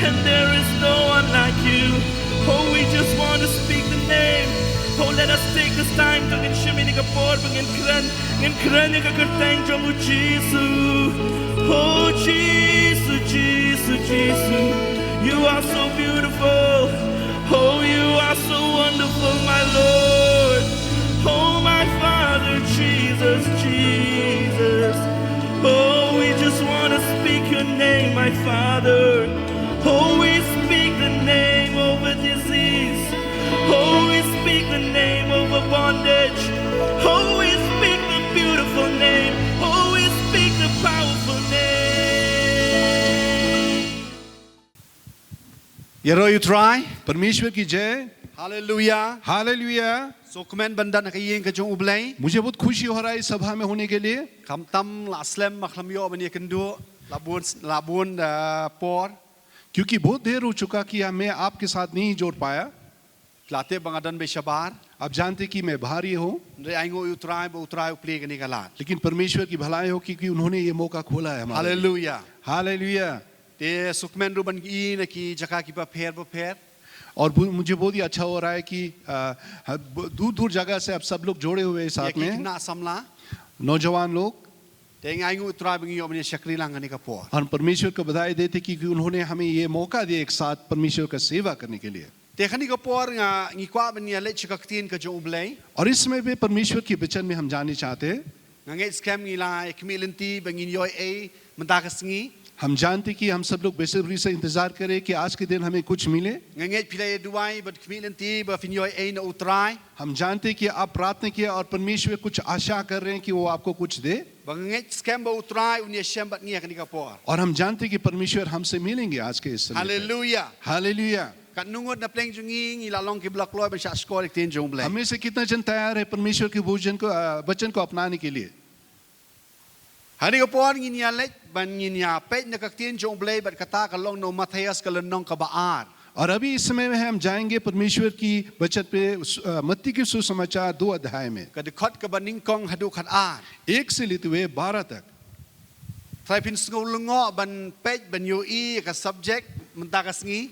and there is no one like you. Oh, we just want to speak the name. Oh, let us take this time to shimmy ka por ngin kran ka thank you, Jesus. Oh, Jesus, Jesus, Jesus. You are so beautiful. Oh, you are so wonderful, my Lord. Oh, my Father, Jesus, Jesus. Oh, we just want to speak your name, my Father. Oh, we speak the name over disease. Oh, we speak the name over bondage. Oh, we speak the beautiful name. Oh, we speak the powerful name. Yero you try. परमेश्वर की जय, Hallelujah. Hallelujah. So comment banda na kayin ka jong ublay. मुझे बहुत खुशी हो रहा है इस सभा में होने के लिए। Kam tam la aslem maklam yo bani kendo labun por. क्योंकि बहुत देर हो चुका कि मैं आपके साथ नहीं जोड़ पाया। Late bangadan be shabar. आप जानते कि मैं बाहरी हूँ, Re aingo you try bo utray upli ka ni kalat. लेकिन परमेश्वर की भलाई हो क्योंकि उन्होंने ये मौका खोला है हमारे लिए। Hallelujah. Hallelujah. Te sukmen ruban ki na ki jaka ki pa pher. और मुझे बहुत ही अच्छा हो रहा है कि दूर दूर जगह से अब सब लोग जोड़े हुए हैं साथ में, Na samla. नौजवान लोग। Te aingo utray bangi yo bani shakri lang ni ka por. और परमेश्वर को बधाई देते कि उन्होंने हमें ये मौका दिया एक साथ परमेश्वर का सेवा करने के लिए। Te khani ka por nga ngikwa bani le chikaktin ka jong ublay. और इस समय भी परमेश्वर के वचन में हम जानना चाहते हैं। Nganget scam ngila ekmilinti bangin yo e mentakas ngi. हम जानते कि हम सब लोग बेसब्री से इंतजार करें कि आज के दिन हमें कुछ मिले। Nganget pilay duway but ekmilinti ba finyo e na utray. हम जानते कि आप प्रार्थना किया और परमेश्वर कुछ आशा कर रहे हैं कि वो आपको कुछ दे। Banganget scam ba utray unya shem bat ngi ka por. और हम जानते कि परमेश्वर हमसे मिलेंगे आज के इस समय। Hallelujah. Hallelujah. Kat nungod na pleng jungi ngi lalong ki blak loy ban sha skor ek tin jong blay. हमें से कितना जन तैयार है परमेश्वर के वचन को अपनाने के लिए। Hari ka por ngi nya lek ban ngi nya pet na ka tin jong blay bat kata ka long no Matthias ka lenong ka baar. और अभी इस समय में हम जाएंगे परमेश्वर की वचन पे मत्ती के सुसमाचार 2 अध्याय में Ka dekhot ka baning kong hadu khat ar. 1 से लेते हुए 12 तक। Trai pin skol lungo ban pet ban yo i ka subject mentakas ngi.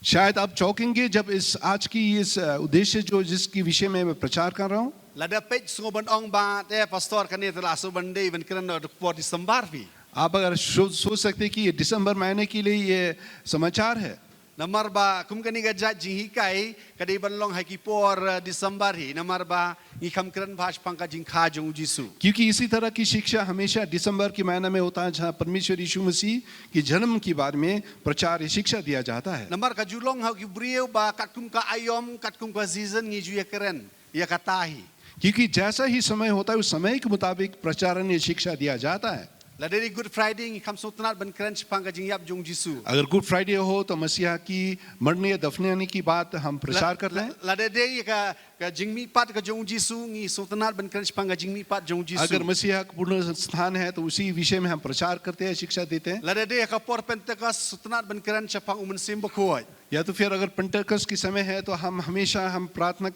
शायद आप चौंकेंगे जब इस आज की इस उद्देश्य जो जिसकी विषय में मैं प्रचार कर रहा हूँ। Lada pet sungo ban ong ba te pastor kan ni tela so ban dei ban kran no por December vi. आप अगर सोच सकते हैं कि ये दिसंबर महीने के लिए ये समाचार है। Namar ba kum kani ga jat jing hikai kadai ban long hai ki por December hi namar ba ni kham kran bhash pangka jing kha jong Jisu. क्योंकि इसी तरह की शिक्षा हमेशा दिसंबर के महीने में होता है जहाँ परमेश्वर यीशु मसीह के जन्म के बारे में प्रचार शिक्षा दिया जाता है। Namar ka julong ha ki brieu ba kat kum ka ayom kat kum ka season ngi ju ya keren ya katahi. क्योंकि जैसा ही समय होता है उस समय के मुताबिक प्रचारण शिक्षा दिया जाता है। Ladari Good Friday ngi kham sotnat ban kran pangka jing yap jong Jisu. अगर गुड फ्राइडे हो तो मसीहा की मरने या दफनाने की बात हम प्रचार करते हैं। Ladari ka jing mi pat ka jong Jisu ngi sotnat ban kran pangka jing mi pat jong Jisu. अगर मसीहा का पूर्ण स्थान है तो उसी विषय में हम प्रचार करते हैं, शिक्षा देते हैं। Ladari ka por Pentecost sotnat ban kran chapang umun sim bakhoy. या तो फिर अगर पेंटेकोस्ट के समय है तो हम हमेशा हम प्रार्थना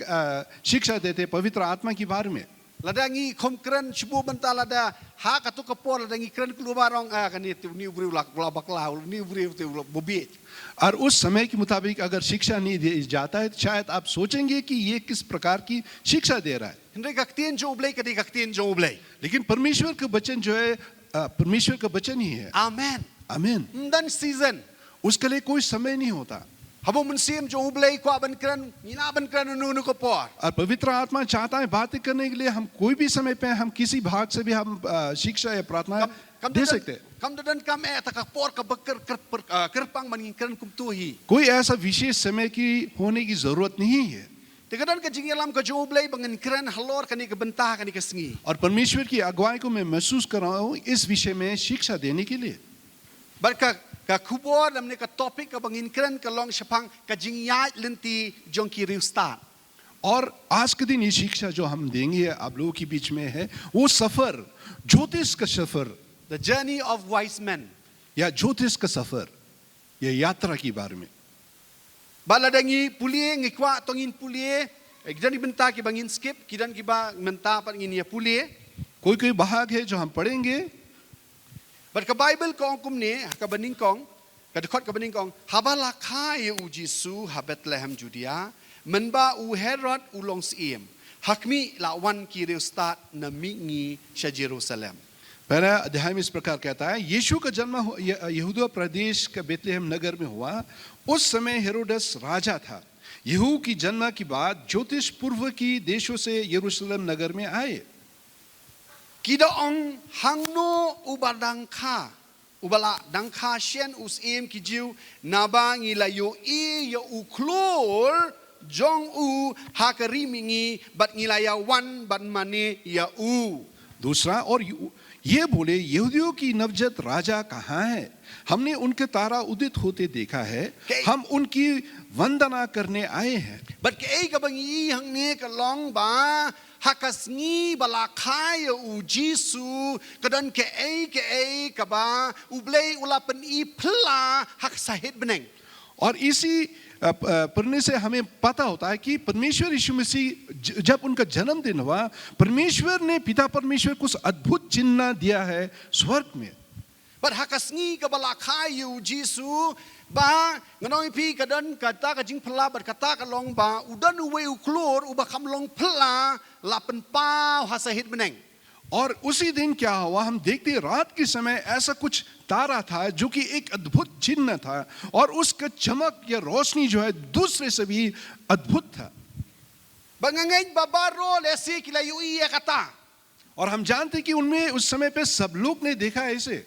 शिक्षा देते हैं पवित्र आत्मा के बारे में। Lada ngi khom kran chubu banta lada ha ka to ka por lada ngi kran klu barong ka ni tu ni ubri lak bakla ni ubri tu bobi. और उस समय के मुताबिक अगर शिक्षा नहीं दी जाता है तो शायद आप सोचेंगे कि ये किस प्रकार की शिक्षा दे रहा है। Hendai kaktien jo ublay kadi kaktien jo ublay. लेकिन परमेश्वर का वचन जो है परमेश्वर का वचन ही है। Amen. आमीन। Dan season. उसके लिए कोई समय नहीं होता। Habo munsim jo ublay kwa ban kran nina ban kran nu ko por. और पवित्र आत्मा चाहता है बातें करने के लिए हम कोई भी समय पे हम किसी भाग से भी हम शिक्षा या प्रार्थना दे सकते हैं। Kam dan kam ta ka por ka bakar kerpang ban ngi kran kum tu hi. कोई ऐसा विशेष समय की होने की जरूरत नहीं है। Tegadan ka jing yalam ka jo ublay bangan kran halor kani ka benta kani ka sngi. और परमेश्वर की अगुवाई को मैं महसूस कर रहा हूँ इस विषय में शिक्षा देने के लिए। Barka ka kubor namne ka topic ka bangin kran ka long shapang ka jing ya lenti jong ki riu start. और आज के दिन ये शिक्षा जो हम देंगे आप लोगों के बीच में है वो सफर, ज्योतिष का सफर, The journey of wise men. या ज्योतिष का सफर, ये यात्रा के बारे में। Baladangi pulie ngikwa tongin pulie ekjani benta ki bangin skip kidan ki ba menta pan ngin ya pulie. कोई भाग है जो हम पढ़ेंगे। But ka Bible kong kumne ka baning kong Kadikot kabening kong habala kai u Jisu ha Bethlehem Judea menba u Herod u long siem hakmi la wan ki reu start na mingi sha Jerusalem. पहला अध्याय में इस प्रकार कहता है यीशु का जन्म यहूदा प्रदेश के बेतलेहम नगर में हुआ। उस समय हेरोदस राजा था। यहू की जन्म के बाद ज्योतिष पूर्व की देशों से यरूशलेम नगर में आए। Kida ong hangno ubadangka ubala dangka shen usim ki jiu nabang ila yo I yo uklor jong u hakari mingi bat ngilaya wan bat mane ya u. दूसरा और ये बोले यहूदियों की नवजत राजा कहाँ है? हमने उनके तारा उदित होते देखा है। हम उनकी वंदना करने आए हैं। Bat ke ei kabangi hangne ka long ba hakasngi balakai u Jisu kadan ke ei ka ba ublei ulapan I pla hak sahid beneng. और इसी पढ़ने से हमें पता होता है कि परमेश्वर यीशु मसीह जब उनका जन्मदिन हुआ परमेश्वर ने पिता परमेश्वर कुछ अद्भुत चिन्ह दिया है स्वर्ग में। But hakasngi ka balakai u Jisu ba nganoi pi kadan kata ka jing pla bat kata ka long ba udan uwe u klor u ba kam long pla lapan pau hasahid beneng. और उसी दिन क्या हुआ हम देखते रात के समय ऐसा कुछ तारा था जो कि एक अद्भुत चिन्ह था और उसका चमक या रोशनी जो है दूसरे से भी अद्भुत था। Bangangai babaro lesi kilayu I kata. और हम जानते कि उनमें उस समय पे सब लोग ने देखा ऐसे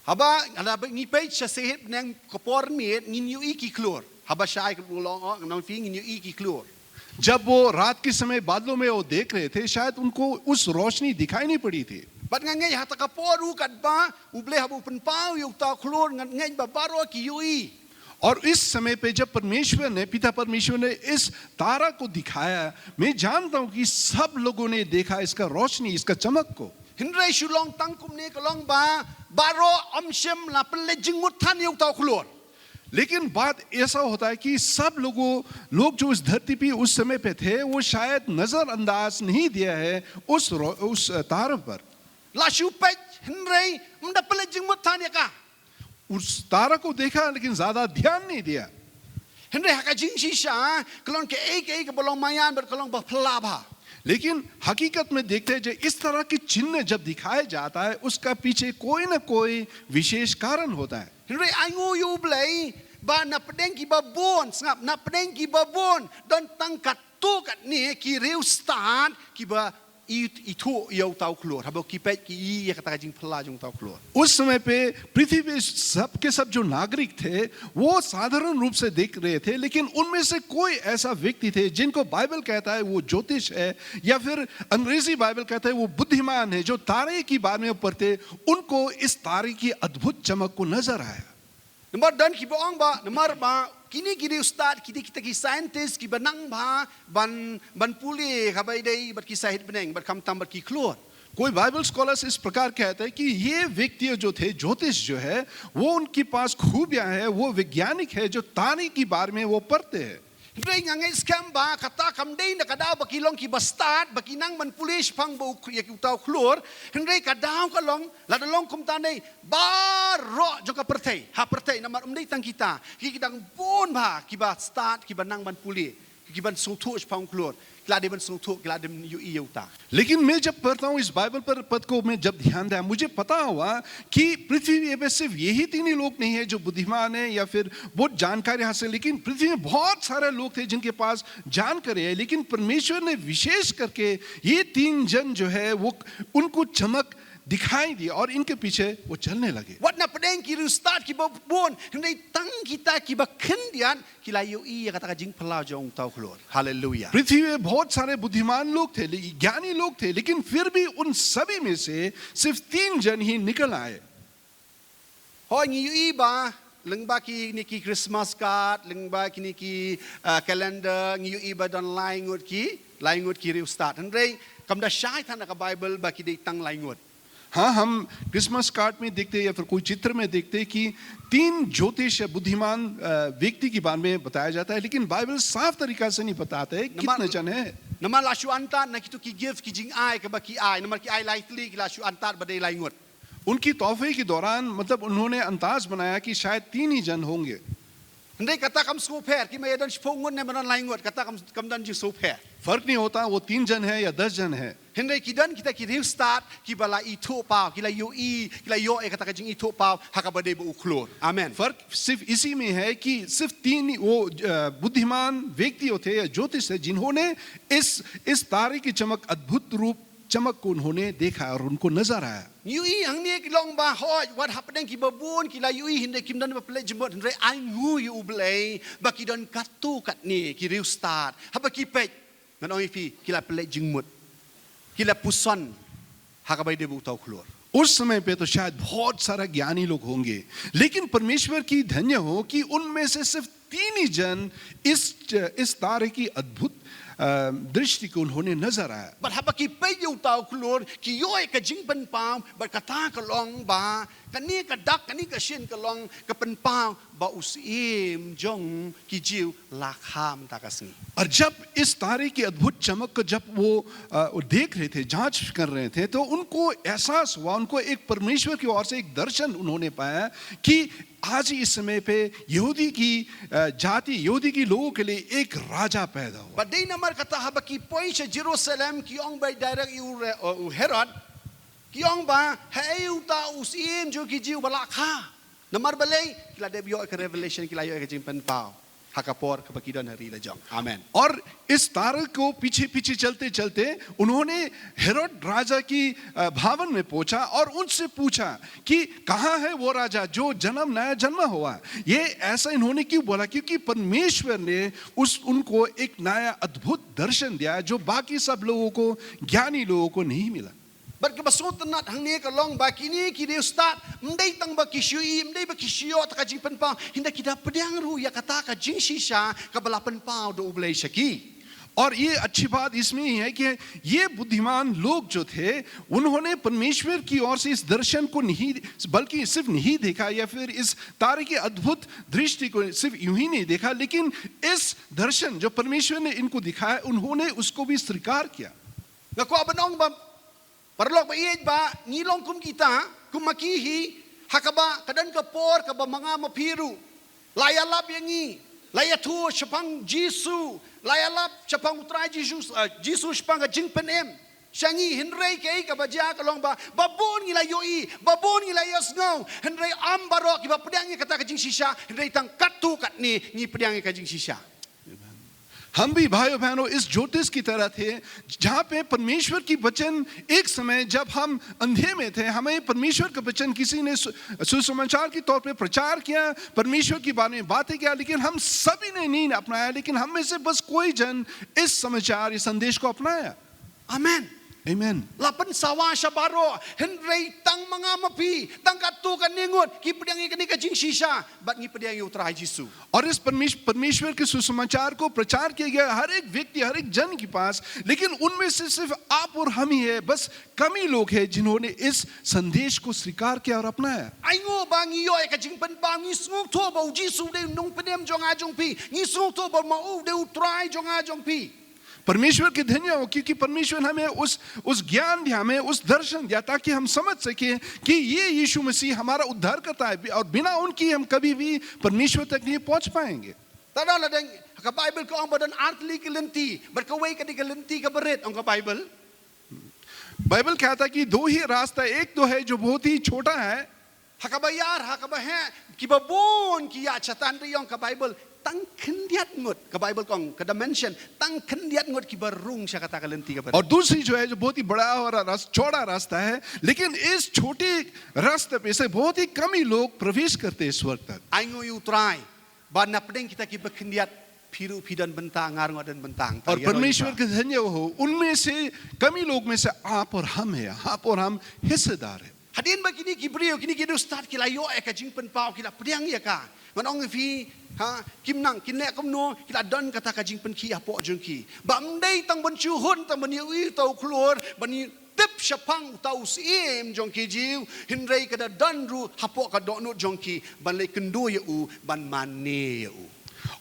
Haba ala ngi pe sahid beneng kapor miet ngin yu I ki klor. Haba shai ka long nang fi ngin yu I ki klor. जब वो रात के समय बादलों में वो देख रहे थे शायद उनको उस रोशनी दिखाई नहीं पड़ी थी। Bat ngangai hata kapor u kat ba uble habu pen pau yu ta klor ngangai babaro ki yu I. और इस समय पे जब परमेश्वर ने पिता परमेश्वर ने इस तारा को दिखाया मैं जानता हूं कि सब लोगों ने देखा इसका रोशनी इसका चमक को। Hindrai shulong tangkum ne kalong ba baro amshem la pele jingut than yu ta klor. लेकिन बात ऐसा होता है कि सब लोग जो इस धरती पे उस समय पे थे वो शायद नजरअंदाज नहीं दिया है उस तारे पर। La shupet hindrai mda pele jingut than ya ka. उस तारा को देखा लेकिन ज्यादा ध्यान नहीं दिया। Hindrai haka jing shisha kalong ke ei ka bolong mayan ber kalong ba pla ba. लेकिन हकीकत में देखते हैं जो इस तरह के चिन्ह जब दिखाया जाता है उसका पीछे कोई ना कोई विशेष कारण होता है। Hindrai aingu yu blei ba na pedeng ki babon ngap na pedeng ki babon don tangkat tu kat ni ki reu start ki ba itu yu tau klor habo ki pet ki I ya kata jing pla jung tau klor. उस समय पे पृथ्वी पे सब के सब जो नागरिक थे वो साधारण रूप से देख रहे थे लेकिन उनमें से कोई ऐसा व्यक्ति थे जिनको बाइबल कहता है वो ज्योतिष है या फिर अंग्रेजी बाइबल कहता है वो बुद्धिमान है जो तारे की बारे में पढ़ते उनको इस तारे की अद्भुत चमक को नजर आया। Nomor dan ki boong ba nomor ba kini ki ustad kita ki scientist ki banang ba ban puli kabai dei bat ki sahid beneng bat kam tam bat ki klor. कोई बाइबल स्कॉलर्स इस प्रकार कहते हैं कि ये व्यक्ति जो थे ज्योतिष जो है वो उनके पास खूबियां है वो वैज्ञानिक है जो तारे की बारे में वो पढ़ते हैं। Hindrai ngangai scam ba kata kam dei na kada ba kilong ki bastad ba kinang ban pulis pang ba ya ki tau klor hindrai kadau ka long la long kum ta nei ba ro jo ka pertei ha pertei na mar dei tang kita ki kidang bon ba ki ba start ki banang ban puli ki ban so thu pang klor kila de ban so thu kila de yu I uta. लेकिन मैं जब पढ़ता हूँ इस Bible पर पद को मैं जब ध्यान दिया मुझे पता हुआ कि पृथ्वी पे सिर्फ यही तीन ही लोग नहीं है जो बुद्धिमान है या फिर बहुत जानकारी हासिल लेकिन पृथ्वी में बहुत सारे लोग थे जिनके पास जानकारी है लेकिन परमेश्वर ने विशेष करके ये तीन जन जो है वो उनको चमक दिखाई दी और इनके पीछे वो चलने लगे। Wat na pedeng ki start ki ba bon hindai tang kita ki ba kendian kila yu I ya kata jing pla jong tau klor. Hallelujah. पृथ्वी में बहुत सारे बुद्धिमान लोग थे ज्ञानी लोग थे लेकिन फिर भी उन सभी में से सिर्फ तीन जन ही निकल आए। Hoi ngi yu I ba lengba ki ni ki Christmas card lengba ki ni ki calendar ngi yu I ba don laingut ki riu start hindai kam da shai than ka Bible ba ki dei tang laingut. हाँ हम Christmas card में देखते हैं या फिर कोई चित्र में देखते हैं कि तीन ज्योतिष बुद्धिमान व्यक्ति के बारे में बताया जाता है लेकिन बाइबल साफ तरीका से नहीं बताता है कितने जन है। Nama la shu antat na kitu ki give ki jing ai ka ba ki ai nama ki ai lightly ki la shu antat ba dei laingut. उनकी तोहफे के दौरान मतलब उन्होंने अंदाज बनाया कि शायद 3 ही जन होंगे. Hindi kata kam super ki may dan spongon ne manan laingot kata kam dan ji super. फर्क नहीं होता वो 3 जन है या 10 जन है. Hindi kidan kita ki real start ki bala itu pau ki la yo e kata ka jing itu pau hakabade bu uklor. Amen. फर्क सिर्फ इसी में है कि सिर्फ 3 वो बुद्धिमान व्यक्ति थे या ज्योतिष थे जिन्होंने इस तारे की चमक अद्भुत रूप चमक को उन्होंने देखा और उनको नजर आया. Yui hang ni ki long ba hoi what happening ki babun ki la yui hindi kim dan ba play jimot hindi ai ngu yu blay ba ki dan katu kat ni ki real start haba ki pej ngan oi fi ki la play jimot ki la puson hakabai de bu tau khulor. उस समय पे तो शायद बहुत सारा ज्ञानी लोग होंगे लेकिन परमेश्वर की धन्य हो कि उनमें से सिर्फ 3 ही जन इस तारे की अद्भुत दृष्टि को उन्होंने नजर आया. But haba ki pej yu tau khulor ki yoi ka jing pen pau ba kata ka long ba kani ka dak kani ka shin ka long ka pen pau ba usim jong ki jiu la kham ta ka sni. और जब इस तारे की अद्भुत चमक को जब वो देख रहे थे जांच कर रहे थे तो उनको एहसास हुआ उनको एक परमेश्वर की ओर से एक दर्शन उन्होंने पाया कि आज इस समय पे यहूदी की जाति यहूदी की लोगों के लिए एक राजा पैदा हुआ. But di namar kata haba ki poi sa Jerusalem ki ong by direct u Herod ki ong ba hey uta usim jo ki jiu bala kha namar balay kila de yo ka revelation kila yo ka jing pen pau hakapor ka bakidan hari la jong. Amen. और इस तारे को पीछे पीछे चलते चलते उन्होंने हेरोद राजा की भवन में पहुंचा और उनसे पूछा कि कहाँ है वो राजा जो नया जन्म हुआ. ये ऐसा इन्होंने क्यों बोला क्योंकि परमेश्वर ने उनको एक नया अद्भुत दर्शन दिया जो बाकी सब लोगों को ज्ञानी लोगों को नहीं मिला. But kabasot nat hang ni ka long ba kini ki de start mdai tang ba kishui mdai ba kisio ta ka jing pen pau hinda kita pedang ru ya kata ka jing shisha ka bala pen pau do ublei shaki. और ये अच्छी बात इसमें ही है कि ये बुद्धिमान लोग जो थे उन्होंने परमेश्वर की ओर से इस दर्शन को नहीं बल्कि सिर्फ नहीं देखा या फिर इस तारे की अद्भुत दृष्टि को सिर्फ यूं ही नहीं देखा लेकिन इस दर्शन जो परमेश्वर ने इनको दिखाया उन्होंने उसको भी स्वीकार किया. Ngako abanong ba parlok ba iej ba ngilong kum kita kumakihi hakaba kadan ka por ka ba mga mapiru layalap yangi layatu chapang Jisu layalap chapang utray Jesus Jesus chapang ka jing penem shangi hinrei kay ka ba ja ka long ba babon ngila yoi babon ngila yasngaw hinrei ambaro ki ba pedang kata ka jing shisha hinrei tang katu kat ni pedang ka jing shisha. हम भी भाइयों बहनों इस ज्योतिष की तरह थे जहाँ पे परमेश्वर की वचन एक समय जब हम अंधे में थे हमें परमेश्वर का वचन किसी ने सुसमाचार के तौर पे प्रचार किया परमेश्वर की बारे में बातें किया लेकिन हम सभी ने नहीं अपनाया लेकिन हम में से बस कोई जन इस समाचार इस संदेश को अपनाया. Amen. Amen. Lapan sawa syabaro henrei tang mga mapi tang katu kan ningot ki pedang ikani ka jing shisha bat ngi pedang utrai Jisu. और इस परमेश्वर के सुसमाचार को प्रचार किया गया हर एक व्यक्ति हर एक जन के पास लेकिन उनमें से सिर्फ आप और हम ही है बस कम ही लोग हैं जिन्होंने इस संदेश को स्वीकार किया और अपनाया. Aingo bangi yo ka jing pen bang ngi sung to ba Jisu de nong pedem jong a jong pi ngi sung to ba ma u de utrai jong a jong pi. परमेश्वर के धन्य हो क्योंकि परमेश्वर हमें उस ज्ञान दिया हमें उस दर्शन दिया ताकि हम समझ सके कि ये यीशु मसीह हमारा उद्धार करता है और बिना उनकी हम कभी भी परमेश्वर तक नहीं पहुंच पाएंगे. Tada la deng ka Bible ko ang badan artli kelenti berkawai ka di kelenti ka beret ang ka Bible. Bible कहता है कि 2 ही रास्ता एक तो है जो बहुत ही छोटा है Hakabayar hakabahe ki babon ki ya chatan riyong ka Bible tang kendiat ngut ka Bible kong ka dimension tang kendiat ngut ki barung siya kata kalenti ka ber. और दूसरी जो है जो बहुत ही बड़ा और चौड़ा रास्ता है लेकिन इस छोटे रास्ते पे से बहुत ही कम ही लोग प्रवेश करते हैं इस वर्ग तक. Aingo yu try ba napdeng kita ki berkendiat piru pidan bentang ngarung dan bentang. और परमेश्वर के धन्य हो उनमें से कम ही लोग में से आप और हम हैं आप और हम हिस्सेदार हैं. Hadin ba kini ki brio kini ki do start ki layo e ka jing pen pau ki la pedang ya ka. Manong fi ha kim nang kin le kom no ki la don kata ka jing pen ki apo jong ki. Ba mdei tang ban chu hun tang ban yu tau klor ban tip syapang tau sim jong ki jiu hinrei ka da don ru hapo ka do no jong ki ban le kendo ya u ban mane ya u.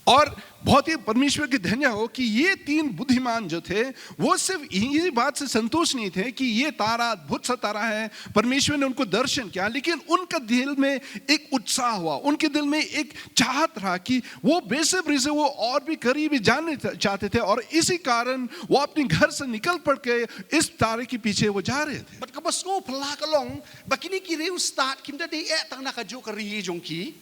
और बहुत ही परमेश्वर के धन्य हो कि ये तीन बुद्धिमान जो थे वो सिर्फ इसी बात से संतोष नहीं थे कि ये तारा अद्भुत सा तारा है, परमेश्वर ने उनको दर्शन किया, लेकिन उनका दिल में एक उत्साह हुआ, उनके दिल में एक चाहत रहा कि वो बेसब्री से वो और भी करीब जानने चाहते थे, और इसी कारण वो अपने घर से निकल पड़ के इस तारे के पीछे वो जा रहे थे. But kapag ngo pala kalong, bakini kiri ustad kimda de tang nakajo kari jongki.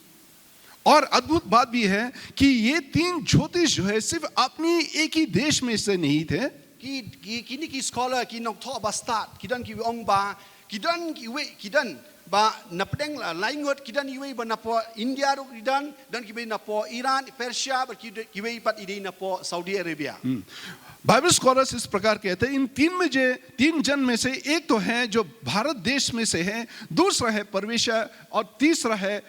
और अद्भुत बात भी है कि ये तीन ज्योतिष जो है सिर्फ अपनी एक ही देश में से नहीं थे. Kini ki scholar ki nok tho bastad kidan ki ong ba kidan ki we kidan ba napdeng laingot kidan iwe ba napo India ro kidan dan ki be napo Iran Persia ba ki we pat ide napo Saudi Arabia. Bible scholars इस प्रकार कहते हैं इन तीन जन में से एक तो है जो भारत देश में से है, दूसरा है परवेशा और तीसरा है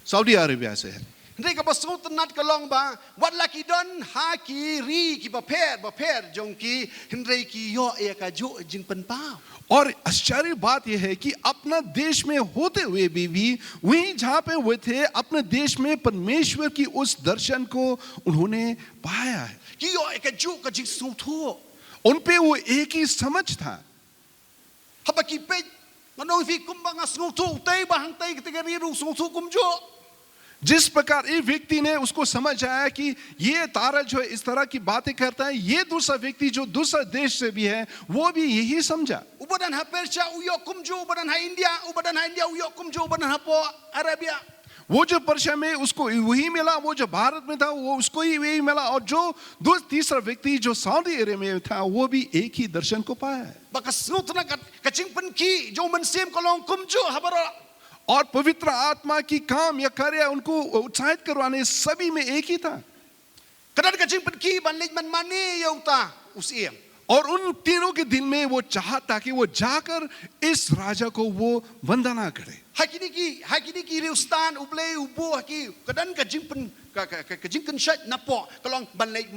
सऊदी अरेबिया से है. Hindi kapag sunod kalong ba wala ki don ha ki ri ki baper jongki hindi ki yo ka jo jing penpao. और आश्चर्य बात यह है कि अपना देश में होते हुए भी वहीं जहां पे हुए थे अपने देश में परमेश्वर की उस दर्शन को उन्होंने पाया है. Ki yo ka jo ka jing sunod. उन पे वो एक ही समझ था. Habaki pe manong fi kumbang sunod tay bahang tay ketika ri sunod kumjo. जिस प्रकार एक व्यक्ति ने उसको समझ आया कि ये तारा जो है इस तरह की बातें करता है, ये दूसरा व्यक्ति जो दूसरा देश से भी है वो भी यही समझा. Ubadan ha Persia uyo kumjo, ubadan ha India uyo kumjo, ubadan ha po Arabia. वो जो पर्शिया में उसको वही मिला, वो जो भारत में था वो उसको ही वही मिला, और जो तीसरा व्यक्ति जो सऊदी अरेबिया में था वो भी एक ही दर्शन को पाया है. Baka sunod na kaching penki jo mansim kalong kumjo habaro. और पवित्र आत्मा की काम या कार्य उनको उत्साहित करवाने सभी में एक ही था. Kadang kaching penki banlej man mani yauta usia. और उन तीनों के दिल में वो चाहता कि वो जाकर इस राजा को वो वंदना करे. Hakini ki reustan ublei ubo haki kadang kaching kenshat napo kalong banlej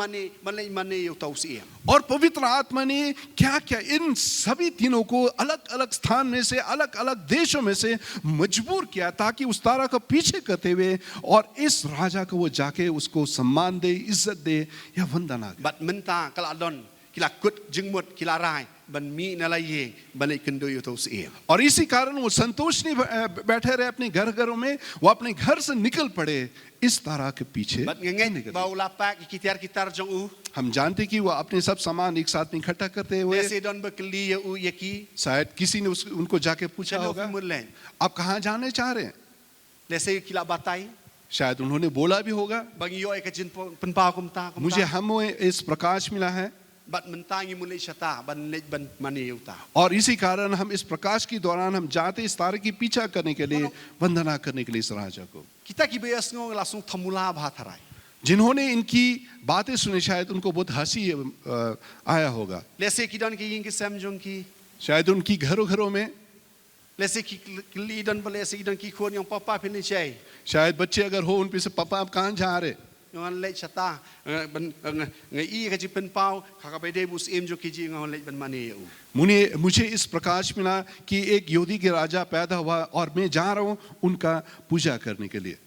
mani yauta usia. और पवित्र आत्मा ने क्या क्या इन सभी तीनों को अलग अलग स्थान में से अलग अलग देशों में से मजबूर किया ताकि उस तारा का पीछे करते हुए और इस राजा को वो जाके उसको सम्मान दे, इज्जत दे या वंदना करे. Bat menta kaladon kila kut jengmut kila rai ban mi nalaye banlej kendo yauta usia. और इसी कारण वो संतोष नहीं बैठे रहे अपने घरों में, वो अपने घर से निकल पड़े इस तारा के पीछे. Bat ngengeng bau lapak kitar jong u. हम जानते कि वो अपने सब सामान एक साथ में इकट्ठा करते हुए Desi don bekeli ya u yaki. शायद किसी ने उनको जाके पूछा Chalo होगा mullen. आप कहाँ जाने चाह रहे हैं. Desi kila batai. शायद उन्होंने बोला भी होगा Bagi yo ka jin penpao kumta. मुझे हमें इस प्रकाश मिला है. Bat mentangi mulai syata banlej ban mani yauta. और इसी कारण हम इस प्रकाश के दौरान हम जाते इस तारे की पीछा करने के लिए, वंदना करने के लिए इस राजा को. Kita ki bayas ngong langsung thamula bhatharai. जिन्होंने इनकी बातें सुनी शायद उनको बहुत हंसी आया होगा. Lesi ki don ki yin ki samjong ki. शायद उनकी घरों में Lesi ki li don lesi don ki khon yang papa pilih cai. शायद बच्चे अगर हो उन पे से पापा आप कहाँ जा रहे. Ngon lej syata ngai ka jin penpao kakabai de bus em jo ki ji ngon lej ban mani yau. मुझे इस प्रकाश मिला कि एक यहूदी के राजा पैदा हुआ और मैं जा रहा हूँ उनका पूजा करने के लिए.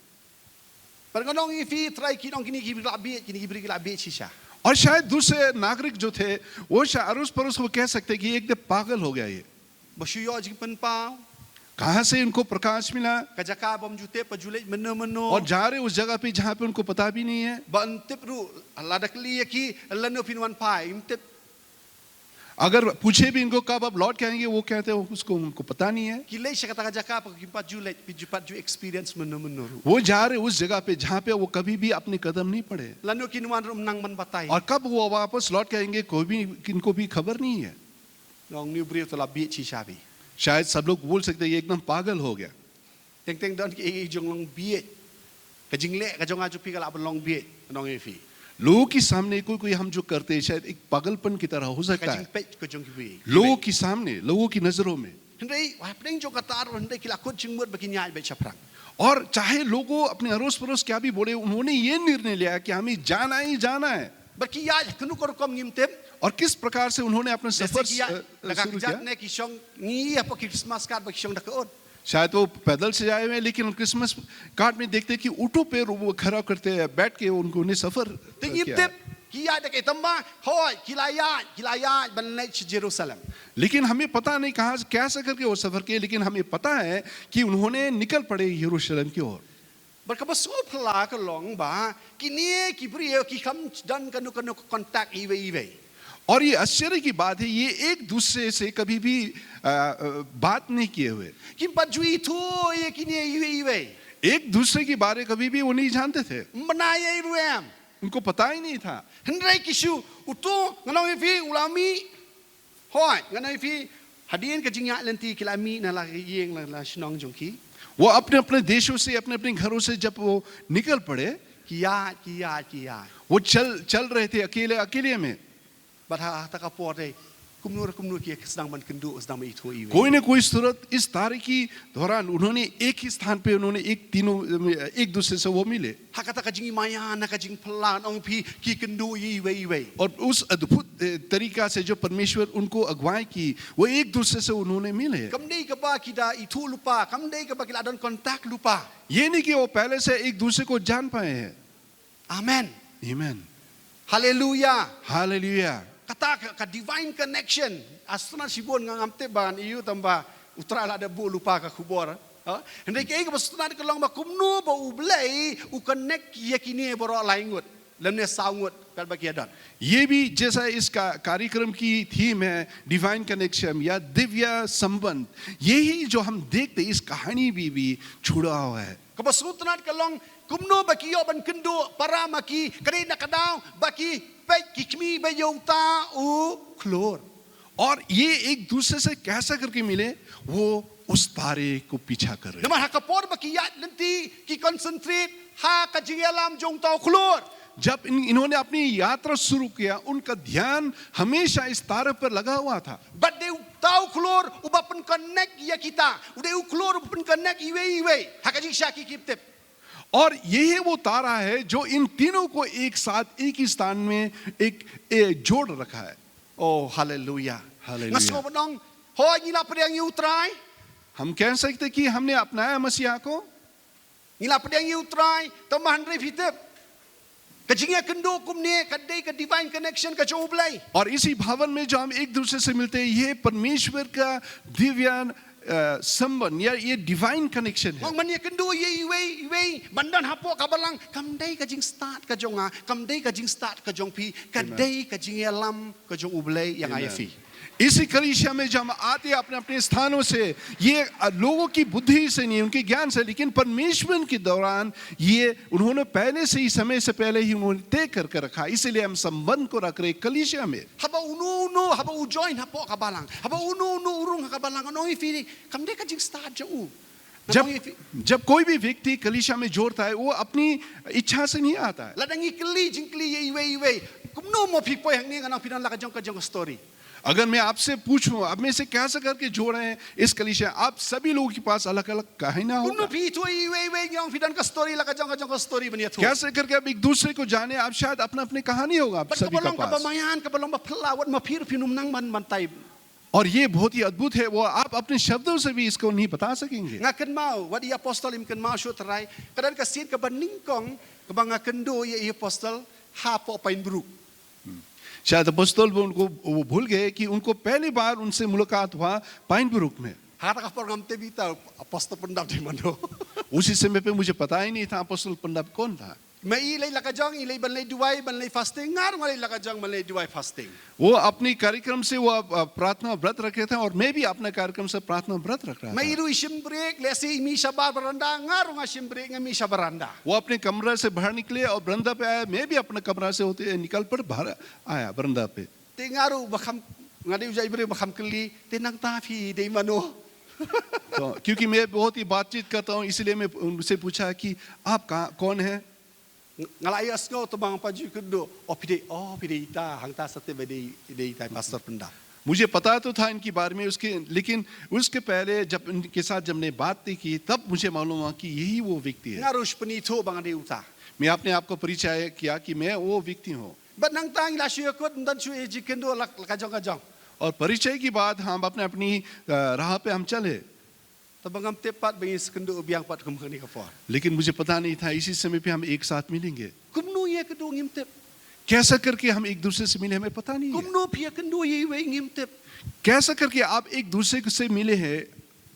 Perganong ifi try ki dong kini ki beri labi shisha. और शायद दूसरे नागरिक जो थे वो अड़ोस पड़ोस को कह सकते कि एकदम पागल हो गया ये. Bashuyo jing penpao. कहाँ से इनको प्रकाश मिला Kajaka bom jute pajulej meno. और जा रहे उस जगह पे जहाँ पे उनको पता भी नहीं है. Bantip ru ladakli ki lano pinwan pai imtip. अगर पूछे भी इनको कब आप लौट के आएंगे वो कहते हैं उसको उनको पता नहीं है. Kilai syakata kajaka pagimpat julej pijupat ju experience meno. वो जा रहे उस जगह पे जहाँ पे वो कभी भी अपने कदम नहीं पड़े. Lano kinwan rum nang man batai. और कब वो वापस लौट के आएंगे कोई भी किनको भी खबर नहीं है. Long new brief to labi shishabi. शायद सब लोग बोल सकते हैं ये एकदम पागल हो गया. Teng don ki jong long biet. Kajing le kajong aju pi kala long biet nong efi. लोगों के सामने कोई हम जो करते हैं शायद एक पागलपन की तरह हो सकता Kajing है. pet kajong ki bi. लोगों के सामने, लोगों की नजरों में. Hendai wapeng jo katar hendai kila kut jingmut bagi nyai be chaprang. और चाहे लोगों अपने अड़ोस पड़ोस क्या भी बोले, उन्होंने ये निर्णय लिया कि हमें जाना ही जाना है. Bagi ya kenu kor kom ngimtep. और किस प्रकार से उन्होंने अपना सफर Desi ya शुरू nakakjat किया. ne ki syong ngi apa Christmas card bagi syong dakon. शायद वो पैदल से आए हुए हैं, लेकिन क्रिसमस कार्ड में देखते हैं कि ऊँटों पे वो खड़ा करते हैं, बैठ के उन्हें सफर Ting किया yip है। tip kiya de ke tamba hoy kilaya banle Jerusalem. लेकिन हमें पता नहीं कहाँ से कैसे करके वो सफर किए, लेकिन हमें पता है कि उन्होंने निकल पड़े यरूशलेम की ओर। Berkabaso pala ka long ba kini ki brio ki kam dan kanu contact iwe. और ये आश्चर्य की बात है, ये एक दूसरे से कभी भी बात नहीं किए हुए, Kim pajui tu ye kini iwe. एक दूसरे के बारे कभी भी वो नहीं जानते थे, Menaya iruem. उनको पता ही नहीं था। Hendrai kishu utu nganong ifi ulami hoy nganong ifi hadirin ka jingya lenti kilami na la yeng la shnong jongki. वो अपने अपने देशों से, अपने अपने घरों से जब वो निकल पड़े, Kiya. वो चल रहे थे अकेले अकेले में। Batha takapore kumnur ki sedang ban kendu sedang itu iwe. कोई न कोई सूरत इस तारीख की दौरान उन्होंने एक ही स्थान पे उन्होंने एक दूसरे से वो मिले, Hakata ka jingi maya na ka jing pelan ong pi ki kendu iwe. और उस अद्भुत तरीका से जो परमेश्वर उनको अगुवाई की, वो एक दूसरे से उन्होंने मिले। Kamdei ka ba kita itu lupa, kamdei ka ba kita don kontak lupa. ये नहीं कि वो पहले से एक दूसरे को जान पाए हैं। Amen. आमीन, Hallelujah. Hallelujah. Kata ka divine connection. Asna sibon ngam te ban iu tamba utra la da bu lupa ka kubor. Hendai ke ka basuna ka long ba kumnu ba ublei u connect ye kini boro laingut. Lemne saungut kal ba kiadan. ये भी जैसा इस कार्यक्रम की theme है divine connection या दिव्य संबंध, यही जो हम देखते इस कहानी भी छुड़ा हुआ है। Ka basutnat ka long kumnu ba kiyo ban kendu para maki kare na kadaw baki pe kikmi ba yota u klor. और ये एक दूसरे से कैसा करके मिले, वो उस तारे को पीछा कर रहे। Naman hakapor ba kiya lenti ki concentrate ha ka jingelam jong tau klor. जब इन्होंने अपनी यात्रा शुरू किया, उनका ध्यान हमेशा इस तारे पर लगा हुआ था। But they tahu keluar ubah pen connect ya kita. Udah keluar ubah pen connect iwe. Hakajik syaki kiptep. और यही वो तारा है जो इन तीनों को एक साथ एक ही स्थान में एक जोड़ रखा है। Oh hallelujah. Hallelujah. Ngaso benong hoy ngila pedang utrai. हम कह सकते कि हमने अपनाया मसीहा को, Ngila pedang utrai tambahan rif hitep. Kajingya kendo kumne kadai ka divine connection ka choblay. और इसी भवन में जो हम एक दूसरे से मिलते हैं, ये परमेश्वर का दिव्य संबंध या ये डिवाइन कनेक्शन है। Ngong mania kendo ye iwe bandan hapo kabalang kamdai ka jing start ka jonga kamdai ka jing start ka jong pi kadai ka jing lam ka jong ublay yang ayafi. इसी कलीसिया में जब हम आते हैं अपने अपने स्थानों से, ये लोगों की बुद्धि से नहीं, उनके ज्ञान से, लेकिन परमेश्वर के दौरान ये उन्होंने पहले से ही, समय से पहले ही उन्होंने तय करके रखा। इसलिए हम संबंध को रख रहे कलीसिया में। Haba unu haba ujoin hapo kabalang. Haba unu urung kabalang ano ifi kamdai ka jing start jong u. जब कोई भी व्यक्ति कलीसिया में जोड़ता है, वो अपनी इच्छा से नहीं आता है। Ladangi keli jingkli ye iwe. Kumno mo pipoy hang ni ngana pinan la ka jong story. अगर मैं आपसे पूछूं, अब में से कैसे करके जोड़े हैं इस कलीसिया, आप सभी लोगों के पास अलग अलग कहानी होगा। Kumno pi tu iwe yang pinan ka story la ka jong story bania tu. कैसे करके अब एक दूसरे को जाने, आप शायद अपना अपनी कहानी होगा आप सभी का Kabalong पास। kabamayan kabalong bapelawat mapir pinum nang man tay. और ये बहुत ही अद्भुत है, वो आप अपने शब्दों से भी इसको नहीं बता सकेंगे। Ngaken mau wadi apostol im ken mau shoot rai. Kadan ka sin ka baningkong kabanga kendo ye apostol ha po pain bruk. शायद अपोस्तल वो उनको वो भूल गए कि उनको पहली बार उनसे मुलाकात हुआ पाइनब्रुक में। Hara ka program te bita apostol pendap di mano. उसी समय पे मुझे पता ही नहीं था अपोस्तल पंडा कौन था। Mai ilay lakajong ilay banlay duway banlay fasting ngar ngalay lakajong banlay duway fasting. वो अपनी कार्यक्रम से वो प्रार्थना व्रत रखे थे, और मैं भी अपने कार्यक्रम से प्रार्थना व्रत रख रहा था। May iru isim break lesi imi sabar baranda ngar nga isim break nga mi sabaranda. वो अपने कमरा से बाहर निकले और बरंदा पे आया, मैं भी अपने कमरा से होते निकल पर बाहर आया बरंदा पे। Te ngaru bakam ngadi ujay break bakam keli tenang tafi de mano. तो क्योंकि मैं बहुत ही बातचीत करता हूँ, इसलिए मैं उनसे पूछा कि आप कौन हैं। Ngalayas ngo tabang paju kendo pide ita hangta sate bede ita pastor pendap. मुझे पता तो था इनके बारे में लेकिन उसके पहले जब इनके साथ जब ने बात की, तब मुझे मालूम हुआ कि यही वो व्यक्ति है। Ngarush penito bang ade uta. मैं अपने आप को परिचय किया कि मैं वो व्यक्ति हूँ, But nang tang la shu ko ndan shu eji kendo lakajong kajong. और परिचय की बात हम अपनी राह पे हम चले। Tabangam tepat bagi sekendu ubiang pat kumhani kapor. लेकिन मुझे पता नहीं था इसी समय पे हम एक साथ मिलेंगे. Kumnu ye kedu ngim tep. कैसा करके हम एक दूसरे से मिले हमें पता नहीं है. Kumnu pia kendu ye we ngim tep. कैसा करके आप एक दूसरे से मिले हैं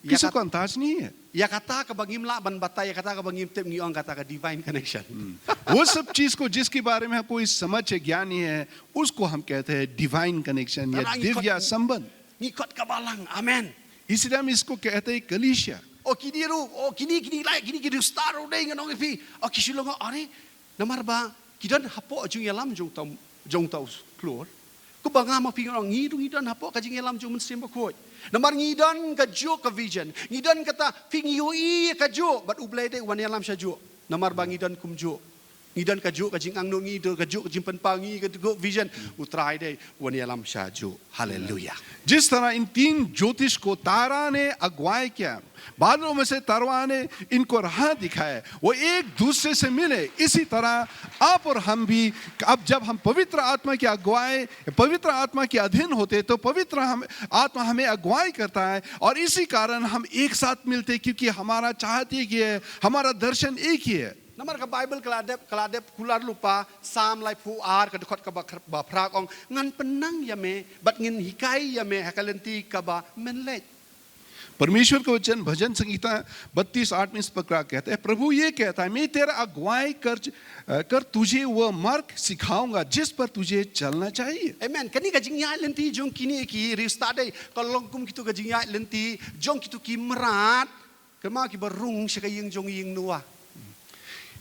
किसी को अंदाज नहीं है. Ya kata ka bangim la ban batai ya kata ka bangim tep ngiong kata ka divine connection. वो सब चीज को जिसके बारे में कोई समझ है ज्ञान नहीं है उसको हम कहते हैं डिवाइन कनेक्शन या दिव्य संबंध. Ngikot ka balang. Amen. इसलिए हम इसको कहते हैं कलीसिया. O kini ru, o kini lai kini star o dei nganong ipi. O kisilong are namar ba kidan hapo jung yalam jung tau keluar. Ku banga ma pingong ngidan hapo ka jung yalam jung mensim ba khoi. Namar ngidan ka jo ka vision. Ngidan kata pingioi ka jo bat ublai dei wan yalam sha jo. Namar ba ngidan kum jo. Ngidan ka jo ka jing ang no ngido ka jo ka jing panpangi ka go vision utrai dei wan yalam sha jo. Hallelujah. जिस तरह इन तीन ज्योतिष को तारा ने अगुवाई किया, बादलों में से तारा ने इनको राह दिखाया, वो एक दूसरे से मिले. इसी तरह आप और हम भी अब जब हम पवित्र आत्मा की अगुवाई पवित्र आत्मा के अधीन होते तो पवित्र आत्मा हमें अगुवाई करता है और इसी कारण हम एक साथ मिलते क्योंकि हमारा चाहत एक ही है, हमारा दर्शन एक ही है. Namar ka Bible kaladep kular lupa sam lai pu ar ka dekot ka ba prak ong ngan penang ya me bat ngin hikai ya me hakalenti ka ba menlet. परमेश्वर का वचन भजन संगीता 32:8 में इस प्रकार कहता है, प्रभु ये कहता है मैं तेरा अगुवाई कर तुझे वह मार्ग सिखाऊंगा जिस पर तुझे चलना चाहिए. Amen. Kani ka jingya lenti jong kini ki restart dei kalong kum kitu ka jingya lenti jong kitu ki merat kema ki barung sekaying jong ying nuwa.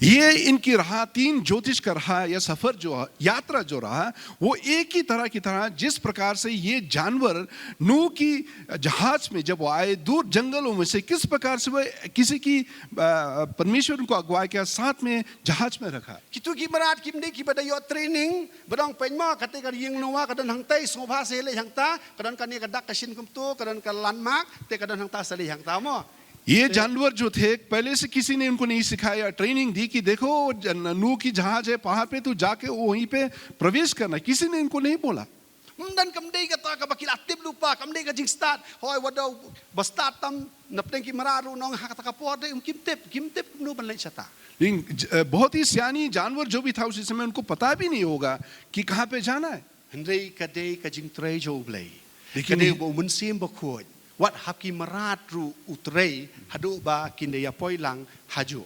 ये इनकी राह तीन ज्योतिष का राह या सफर जो यात्रा जो रहा वो एक ही तरह की तरह जिस प्रकार से ये जानवर नूह की जहाज में जब वो आए दूर जंगलों में से किस प्रकार से वो किसी की परमेश्वर उनको अगुवाई किया साथ में जहाज में रखा. Kitu ki merat kim dei ki bada yo training badong penma kate ka ying nuwa kadan hang tai sobha se le hang ta kadan kan ni ka dak kasin kum tu kadan ka landmark te kadan hang ta sali hang ta mo. ये जानवर जो थे पहले से किसी ने उनको नहीं सिखाया, ट्रेनिंग दी कि देखो नूह की जहाज है पहाड़ पे तू जाके वहीं पे प्रवेश करना, किसी ने इनको नहीं बोला. Dan kamdei kata ka bakil aktif lupa kamdei ka jing start hoy wadaw basta tam napteng ki mararu nong hakata ka por de kimtep nu ban lai chata. लेकिन बहुत ही सियानी जानवर जो भी था उस समय उनको पता भी नहीं होगा कि कहाँ पे जाना है. Hendrei ka dei ka jing trei jo blai. Lekin Kene bo munsim ba khoi. Wat haki maratru utrei hadu ba kindeya poilang haju.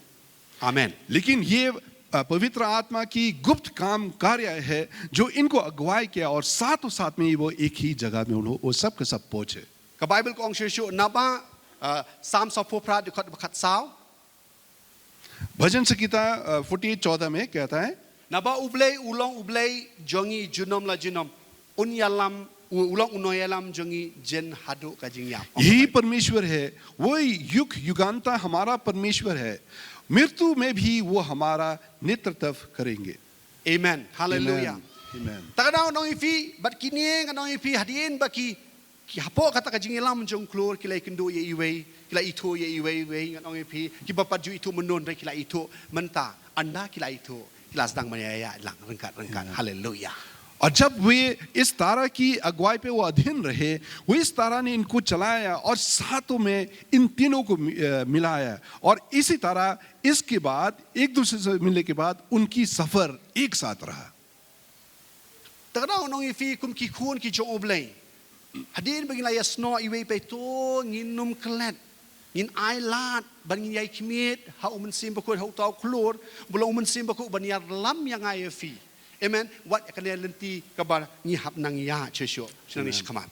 Amen. लेकिन ये पवित्र आत्मा की गुप्त काम कार्य है जो इनको अगुवाई किया और साथों साथ में वो एक ही जगह में उन्होंने वो सब के सब पहुंचे. Ka Bible ko ang shishu naba Psalm 104 de khat khat saw. भजन संगीता 48:14 में कहता है, Naba ublei ulong ublei jongi junom la junom unyalam ulong unoyalam jongi jen hadu ka jingyap. यही परमेश्वर है, वही युग युगांता हमारा परमेश्वर है, मृत्यु में भी वो हमारा नेतृत्व करेंगे. Amen. Hallelujah. Amen. Takadaw nong ifi bat kini nong ifi hadien baki ki hapo kata ka jingilam jong klor kila ikindo ye iwei kila ito ye iwei nong ifi ki bapaju itu menon re kila ito menta anda kila ito kila sedang menyaya lang rengkat. Hallelujah. और जब वे इस तारा की अगुवाई पे वो अधीन रहे, वो इस तारा ने इनको चलाया और साथों में इन तीनों को मिलाया और इसी तरह इसके बाद एक दूसरे से मिलने के बाद उनकी सफर एक साथ रहा. Takadaw nong ifi kum ki kun ki jong oblei hadien bagi la yasno iwei pe to nginum klet ngin ai lat ban ngin yai kimiet ha umen sim bakut ha tau klor bulo umen sim bakut ban yar lam yang ai ifi. Amen. What kalian lenti kabar ni hap nang ya chesho senang kamat.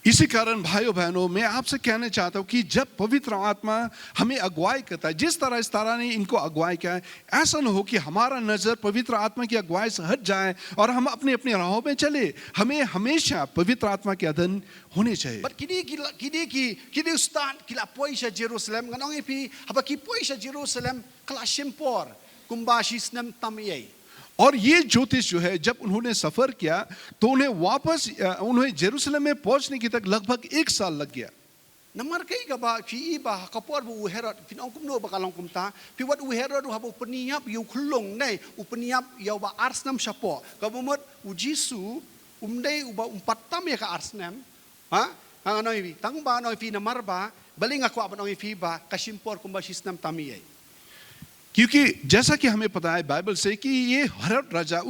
इसी कारण भाइयों बहनों मैं आपसे कहना चाहता हूँ कि जब पवित्र आत्मा हमें अगुवाई करता है, जिस तरह इस तारा ने इनको अगुवाई किया है, ऐसा न हो कि हमारा नजर पवित्र आत्मा की अगुवाई से हट जाए और हम अपने अपने राहों में चले. हमें हमेशा पवित्र आत्मा के अधीन होने चाहिए. But kini start kila poisha Jerusalem nganong ipi haba ki poisha Jerusalem kala shimpor kumbashi snem tamiyai. और ये ज्योतिष जो है जब उन्होंने सफर किया तो उन्हें जेरूसलम में पहुंचने की तक लगभग 1 साल लग गया. Namar kai ka ba fi ba kapor bu herod pinong kumno ba kalong kumta pi wat u herod u habu peniap yu khulong nei u peniap yaw ba arsnam sapo ka bomot u jisu umdei u ba umpatam ya ka arsnam ha ano ibi tang ba no fi namar ba Baling ako abang ang ifiba kasimpor kumba sistem tamiyay. क्योंकि जैसा कि हमें पता है Bible से कि ये हेरोद राजा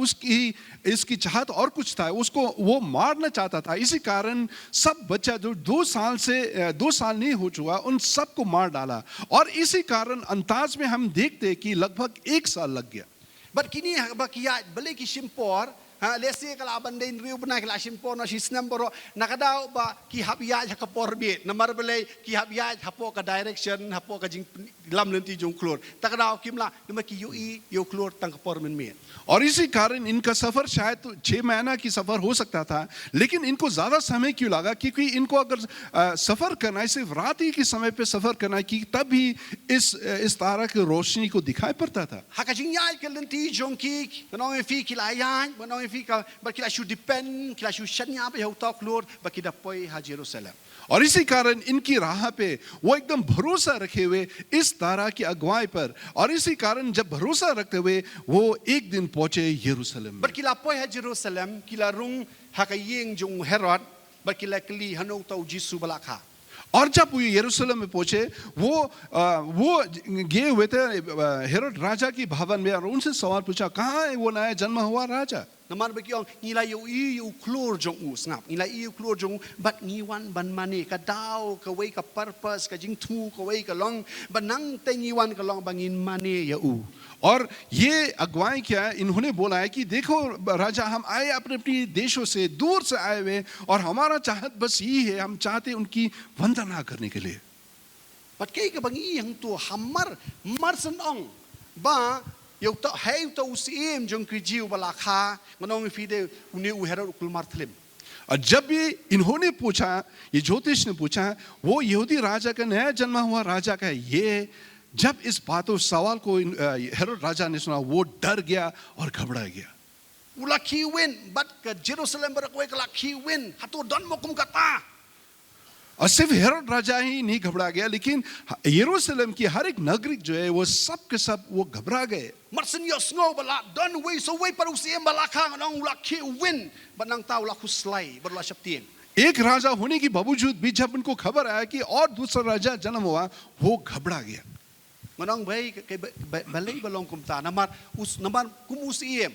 इसकी चाहत और कुछ था, उसको वो मारना चाहता था। इसी कारण सब बच्चा जो 2 साल नहीं हो चुका उन सबको मार डाला, और इसी कारण अंताज में हम देखते हैं कि लगभग 1 साल लग गया। But kini bakia balik kisimpor lesi kalaban din riu benar kala simpor na sistem boro nakadaw ba ki habya ka porbit namar belai ki habya hapo ka direction hapo ka jing lam lenti jong klor takadaw kimla nama ki ui yo klor tang pormen me. और इसी कारण इनका सफर शायद 6 महीना की सफर हो सकता था, लेकिन इनको ज्यादा समय क्यों लगा? क्योंकि इनको अगर सफर करना है सिर्फ रात ही के समय पे सफर करना है कि तभी इस तारा की रोशनी को दिखाई पड़ता था। Hakajing yai ka lenti jong ki manong fi kila yan manong fi ka ba kila shu depend kila shu shanya ba ho ta klor ba kida poi ha Jerusalem. और इसी कारण इनकी राह पे वो एकदम भरोसा रखे हुए इस तारा की अगुवाई पर, और इसी कारण जब भरोसा रखते हुए वो एक दिन पहुंचे यरूशलेम में। But kila poi ha Jerusalem kila rung hakaying jong Herod ba kila kli hanu tau Jisu balakha. और जब वो यरूशलेम में पहुंचे वो गए हुए थे हेरोद राजा की भवन में, और उनसे सवाल पूछा कहाँ है वो नया जन्म हुआ राजा? Namar bagi orang nilai you klor jong snap nilai you klor jong bat ngiwan ban mane ka dau ka wei ka purpose ka jing tu ka wei ka long banang te ngiwan ka long bangin mane ya u. और ये अगुवाई क्या है? इन्होंने बोला है कि देखो राजा, हम आए अपने अपने देशों से दूर से आए हुए, और हमारा चाहत बस यही है, हम चाहते उनकी वंदना करने के लिए। Bat kay ka bangi yang tu hamar marsan ong ba eu ta hay ta usim jong krijiu balakha manong fide uni u Herod ukul martlim. और जब भी इन्होंने पूछा, ये ज्योतिष ने पूछा, वो यहूदी राजा का नया जन्मा हुआ राजा का है ये, जब इस बातों सवाल को हेरोद राजा ने सुना वो डर गया और घबरा गया। Ulaki win bat ka Jerusalem barakwe ka laki win hatu don mo kum kata. और सिर्फ हेरोद राजा ही नहीं घबरा गया, लेकिन यरूशलेम की हर एक नागरिक जो है वो सब के सब वो घबरा गए। Marsin yo sngo bala don we so we paru siem balakha nong ulaki win banang tau la kuslai berla syaptien. एक राजा होने के बावजूद भी जब उनको खबर आया कि और दूसरा राजा जन्म हुआ, वो घबरा गया। Manong bay kay balay balong kumta namar kumusiem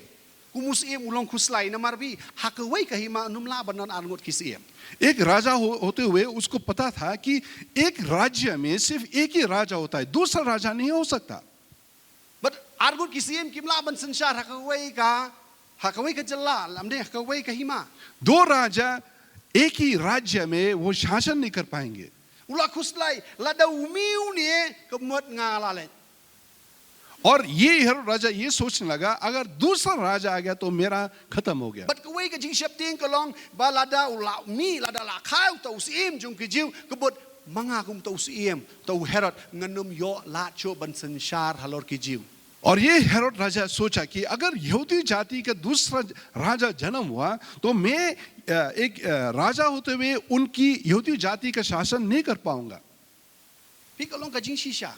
ulong kuslai namar bi hakaway kahima numla banon arngot kisiem. एक राजा होते हुए उसको पता था कि एक राज्य में सिर्फ एक ही राजा होता है, दूसरा राजा नहीं हो सकता। But arngot kisiem kimla ban sanshar hakaway ka jalla lamde hakaway kahima. दो राजा एक ही राज्य में वो शासन नहीं कर पाएंगे। Ula kuslai lada umiu ni kemot ngalale. और ये हेरोद राजा ये सोचने लगा अगर दूसरा राजा आ गया तो मेरा खत्म हो गया। But kaway ka jing syaptien kalong ba lada ula mi lada la khaw ta usim jong kijiu kebot mga kum ta usim ta Herod nganum yo la cho ban sanshar halor kijiu. और ये हेरोद राजा सोचा कि अगर यहूदी जाति का दूसरा राजा जन्म हुआ तो मैं एक राजा होते हुए उनकी यहूदी जाति का शासन नहीं कर पाऊंगा। Pi kalong ka jing shisha.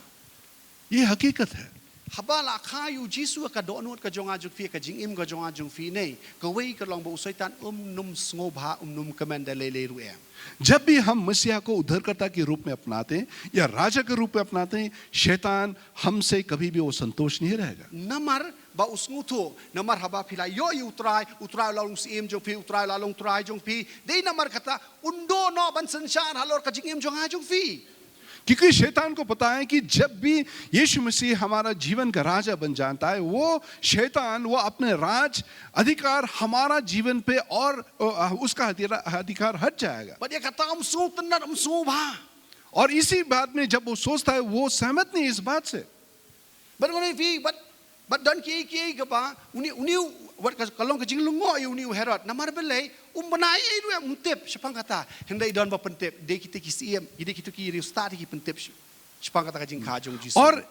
ये हकीकत है। Haba la khayu Jisu ka donot ka jonga jung fi ka jing im ka jonga jung fi nei kaway kalong ba usaitan num sngoba num commander le ruem. जब भी हम मसीहा को उद्धारकर्ता के रूप में अपनाते हैं या राजा के रूप में अपनाते हैं, शैतान हमसे कभी भी वो संतोष नहीं रहेगा। Namar ba usnguto namar haba pila yo utrai lalong sim jong fi utrai lalong trai jong fi dei namar kata undo no ban sanshar halor ka jing im jonga jong fi. क्योंकि शैतान को पता है कि जब भी यीशु मसीह हमारा जीवन का राजा बन जाता है, वो शैतान वो अपने राज अधिकार हमारा जीवन पे और उसका अधिकार हट जाएगा। Ba dia kata su tenar su ba. और इसी बात में जब वो सोचता है वो सहमत नहीं इस बात से। But ngone fi but don ki ka ba uni wat kalong ka jing lungo uni Herod namar belai banai ru untep sepang kata hendai don ba pentep de kita kisiem ide kita ki ri start ki pentep sepang kata ka jing kha jong Jisu. और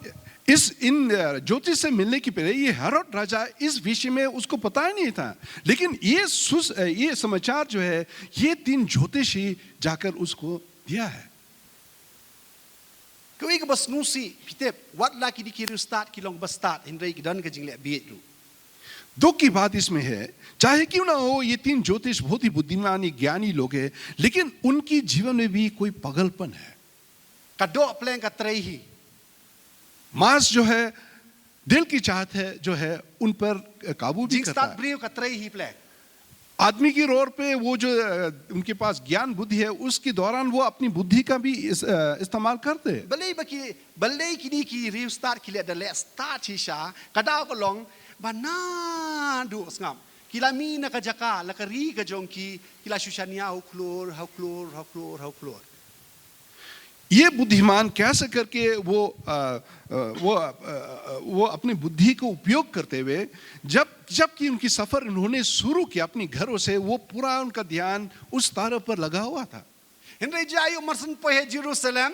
इन ज्योतिष से मिलने की पहले ये हेरोद राजा इस विषय में उसको पता ही नहीं था, लेकिन ये समाचार जो है ये 3 ज्योतिषी जाकर उसको दिया है। Kaway ka bas nusi pitep wat la ki di ki ri start ki long ba start hendai ki don ka jing le biet ru. दुख की बात इसमें है, चाहे क्यों ना हो ये 3 ज्योतिष बहुत ही बुद्धिमानी ज्ञानी लोग हैं, लेकिन उनकी जीवन में भी कोई पागलपन है। Kadok pleng katrehi. मांस जो है दिल की चाहत है जो है उन पर काबू भी Jing करता start है। brio katrehi pleng. आदमी की रोर पे वो जो उनके पास ज्ञान बुद्धि है उसके दौरान वो अपनी बुद्धि का भी इस्तेमाल करते हैं। Balay kini ki riu start kile da le start hisha kadao ko long bana du ngam. Kila mi na ka jaka la ka ri ka jong ki kila shushania ho klor. ये बुद्धिमान कैसे करके वो अपनी बुद्धि को उपयोग करते हुए जबकि उनकी सफर उन्होंने शुरू किया अपनी घरों से वो पूरा उनका ध्यान उस तारे पर लगा हुआ था। Henry jayu marsan pohe Jerusalem.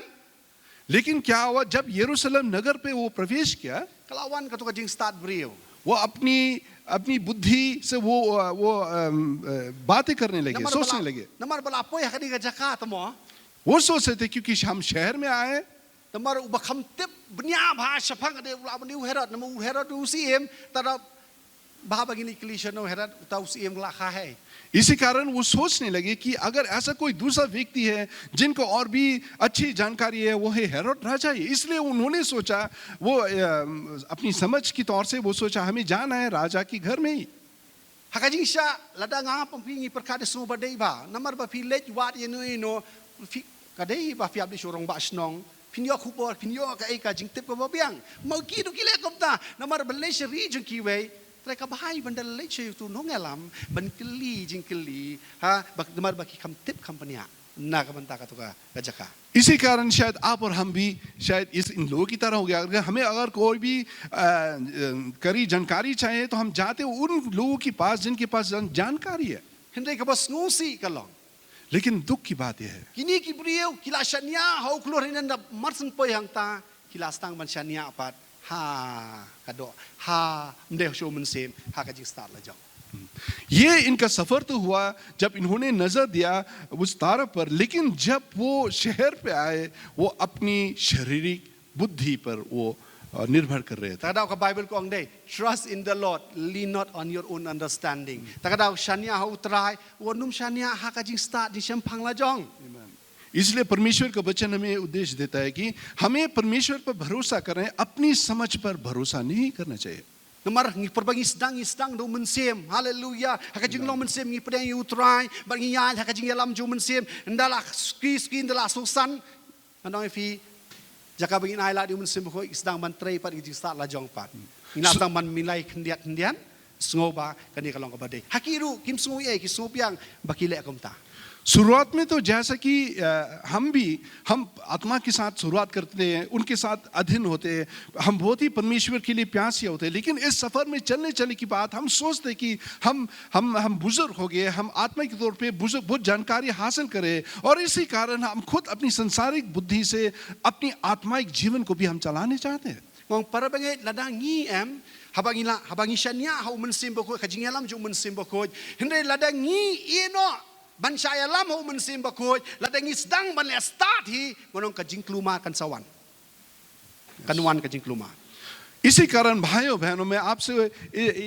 लेकिन क्या हुआ जब यरूशलेम नगर पे वो प्रवेश किया Kalawan ka to ka jing start brio. वो अपनी बुद्धि से वो बातें करने लगे सोचने लगे। Namar bala pohe ka di ka jaka tamo. वो सोच रहे थे क्योंकि हम शहर में आए Namar ubakam tip bnya bha shapang de ula bani uherat namu uherat usiem tada bha bagini klisha no herat uta usiem la kha hai. इसी कारण वो सोचने लगे कि अगर ऐसा कोई दूसरा व्यक्ति है जिनको और भी अच्छी जानकारी है वो है हेरोद राजा है। इसलिए उन्होंने सोचा वो अपनी समझ की तौर से वो सोचा हमें जाना है राजा के घर में ही। Hakajing sha lada nga pampingi perkada semua badai ba namar ba village wat no kadai ba fiab di surong ba snong pinyo khupor pinyo ka eka jing tip ko biang mau ki du kile komta namar Malaysia region ki wei trai ka bahai bandal Malaysia tu no ngalam ban keli jing keli ha bak namar ba ki kam tip company na ka banta ka to ka jaka. इसी कारण शायद आप और हम भी शायद इन लोगों की तरह हो गया अगर कोई भी करी जानकारी चाहिए तो हम जाते उन लोगों के पास जिनके पास जानकारी है। Henry ka bas ngusi ka long. लेकिन दुख की बात यह है Kini ki brio kila shania hau klor hinanda marsan poy hang ta kila stang ban shania apat ha kado ha mde show mun sem ha ka jing start la jao. ये इनका सफर तो हुआ जब इन्होंने नजर दिया उस तारे पर लेकिन जब वो शहर पे आए वो अपनी शारीरिक बुद्धि पर वो निर्भर कर रहे थे। Takadaw ka Bible ko ang day trust in the Lord lean not on your own understanding. Takadaw shania hau try wonum shania ha ka jing start di shem phang la jong. इसलिए परमेश्वर का वचन हमें उद्देश्य देता है कि हमें परमेश्वर पर भरोसा करें अपनी समझ पर भरोसा नहीं करना चाहिए। Namar ngi perbangi sedang do mensem haleluya ha ka jing lo mensem ngi pedang you try bang ngi ya ha ka jing yalam ju mensem ndala ski ndala susan anong fi jaka bagi nai la di mensem ko sedang man tray pat jing start la jong pat ina tang man milai kendian sngoba kani kalong ka badai hakiru kim sngo ye ki sopiang bakile komta। शुरुआत में तो जैसा कि हम आत्मा के साथ शुरुआत करते हैं उनके साथ अधीन होते हैं हम बहुत ही परमेश्वर के लिए प्यासे होते हैं लेकिन इस सफर में चलने की बात हम सोचते हैं कि हम बुजुर्ग हो गए हम आत्मा के तौर पे बहुत जानकारी हासिल करें और इसी कारण हम खुद अपनी संसारिक बुद्धि से अपनी आत्माइक जीवन को भी हम चलाने चाहते हैं। Wong para bangai ladang ngi habangi shania hau mensim boko ka jing yalam ju mensim boko hendre ladang ngi ino ban saya lam ho mensim bakoj ladang isdang ban le start hi monong ka jingkluma kan sawan kanwan ka jingkluma। इसी कारण भाइयों बहनों मैं आपसे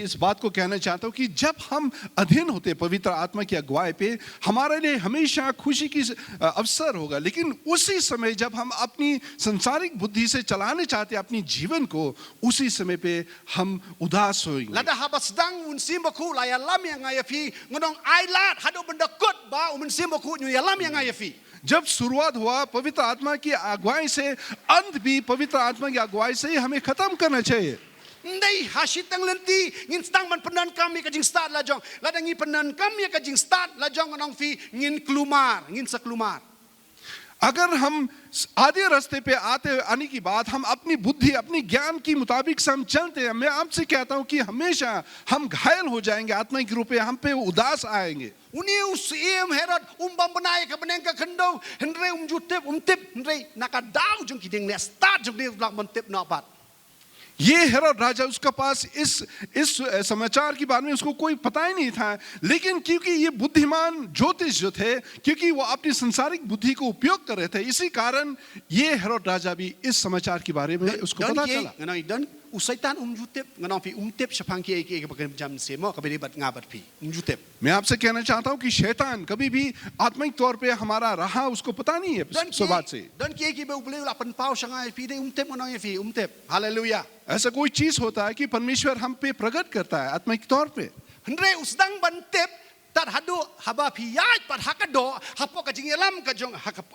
इस बात को कहना चाहता हूँ कि जब हम अधीन होते पवित्र आत्मा की अगुवाई पे हमारे लिए हमेशा खुशी की अवसर होगा लेकिन उसी समय जब हम अपनी संसारिक बुद्धि से चलाने चाहते हैं अपनी जीवन को उसी समय पे हम उदास होंगे। Lada habas dang mensim baku la yalam yang ayafi ngonong ailat hado bendakut ba mensim baku nyu yalam yang ayafi। जब शुरुआत हुआ पवित्र आत्मा की अगुवाई से अंत भी पवित्र आत्मा की अगुवाई से ही हमें खत्म करना चाहिए। Ndai hasitang lenti ngin stang man penan kami ka jing start la jong ladang ngi penan kami ka jing start la jong ngonong fi ngin klumar ngin saklumar। अगर हम आधे रास्ते पे आने की बात हम अपनी बुद्धि अपनी ज्ञान की मुताबिक से हम चलते हैं मैं आपसे कहता हूं कि हमेशा हम घायल हो जाएंगे आत्मा के रूप में हम पे उदास आएंगे। Uni usiem herod bambanai ka beneng ka kendo henre jutep tip henre nakadaw jong kiding ne start jong ne blak tip na pat। ये हेरोद राजा उसका पास इस समाचार के बारे में उसको कोई पता ही नहीं था लेकिन क्योंकि ये बुद्धिमान ज्योतिष जो थे क्योंकि वो अपनी संसारिक बुद्धि को उपयोग कर रहे थे इसी कारण ये हेरोद राजा भी इस समाचार के बारे में उसको पता चला। Don't usaitan jutep nganong pi tep sapang ki ek bakan jam semo kabiri bat ngabat pi jutep. मैं आपसे कहना चाहता हूं कि शैतान कभी भी आत्मिक तौर पे हमारा रहा उसको पता नहीं है सुबह से। Dan ki be ubele lapan pau sangai pi de tep nganong fi tep. Haleluya. ऐसा कोई चीज होता है कि परमेश्वर हम पे प्रकट करता है आत्मिक तौर पे। Henre usdang ban tep tat hadu haba pi yat pat hakado hapo ka jingelam ka jong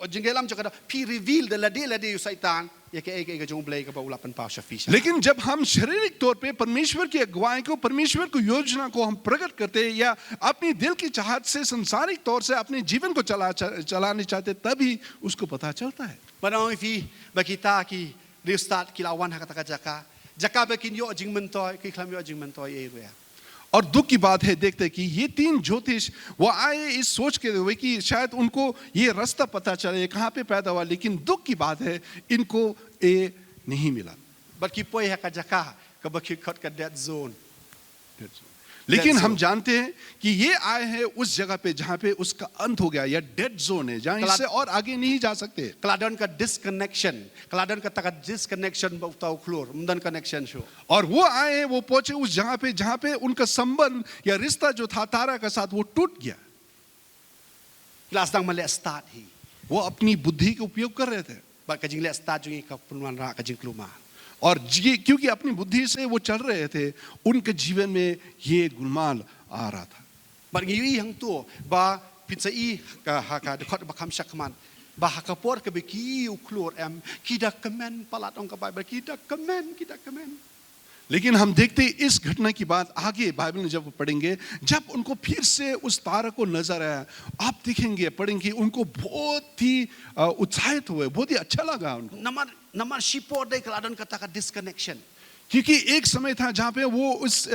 jingelam jong pi reveal de la de usaitan ya ke ek jong blay ka ba ulapan pau shafi. लेकिन जब हम शारीरिक तौर पे परमेश्वर की अगुवाई को परमेश्वर को योजना को हम प्रकट करते हैं या अपनी दिल की चाहत से संसारिक तौर से अपने जीवन को चलाने चाहते तभी उसको पता चलता है। Manong fi bakita ki riustat kilawan hakata jaka jaka bakin yo jing mentoy ki klam yo jing mentoy area. और दुख की बात है देखते कि ये 3 ज्योतिष वो आए इस सोच के हुए कि शायद उनको ये रास्ता पता चले कहाँ पे पैदा हुआ, लेकिन दुख की बात है इनको ये नहीं मिला। Barki poy haka jaka ka bakit khot ka dead zone. लेकिन हम जानते हैं कि ये आए हैं उस जगह पे जहाँ पे उसका अंत हो गया या डेड जोन है जहाँ इससे और आगे नहीं जा सकते। Keladon ka disconnection, keladon ka taka disconnection ba utau klur, mundan connection show. और वो आए हैं वो पहुंचे उस जगह पे जहाँ पे उनका संबंध या रिश्ता जो था तारा के साथ वो टूट गया। Kilas dang male start hi. वो अपनी बुद्धि का उपयोग कर रहे थे Ba ka jing le start jung ka penuan ra ka jing kluma. और क्योंकि अपनी बुद्धि से वो चल रहे थे उनके जीवन में ये गुलमाल आ रहा था। Ba ngi hang tu ba pitzai ka haka de khot ba kham shakman. Ba haka por ka be ki u klur em ki da kamen palat ong ka ba ki da kamen. लेकिन हम देखते इस घटना की बात आगे Bible में जब पढ़ेंगे जब उनको फिर से उस तारा को नजर आया आप देखेंगे पढ़ेंगे उनको बहुत ही उत्साहित हुए, बहुत ही अच्छा लगा उनको। Namar shipo de keladon ka taka disconnection. क्योंकि एक समय था जहाँ पे वो इस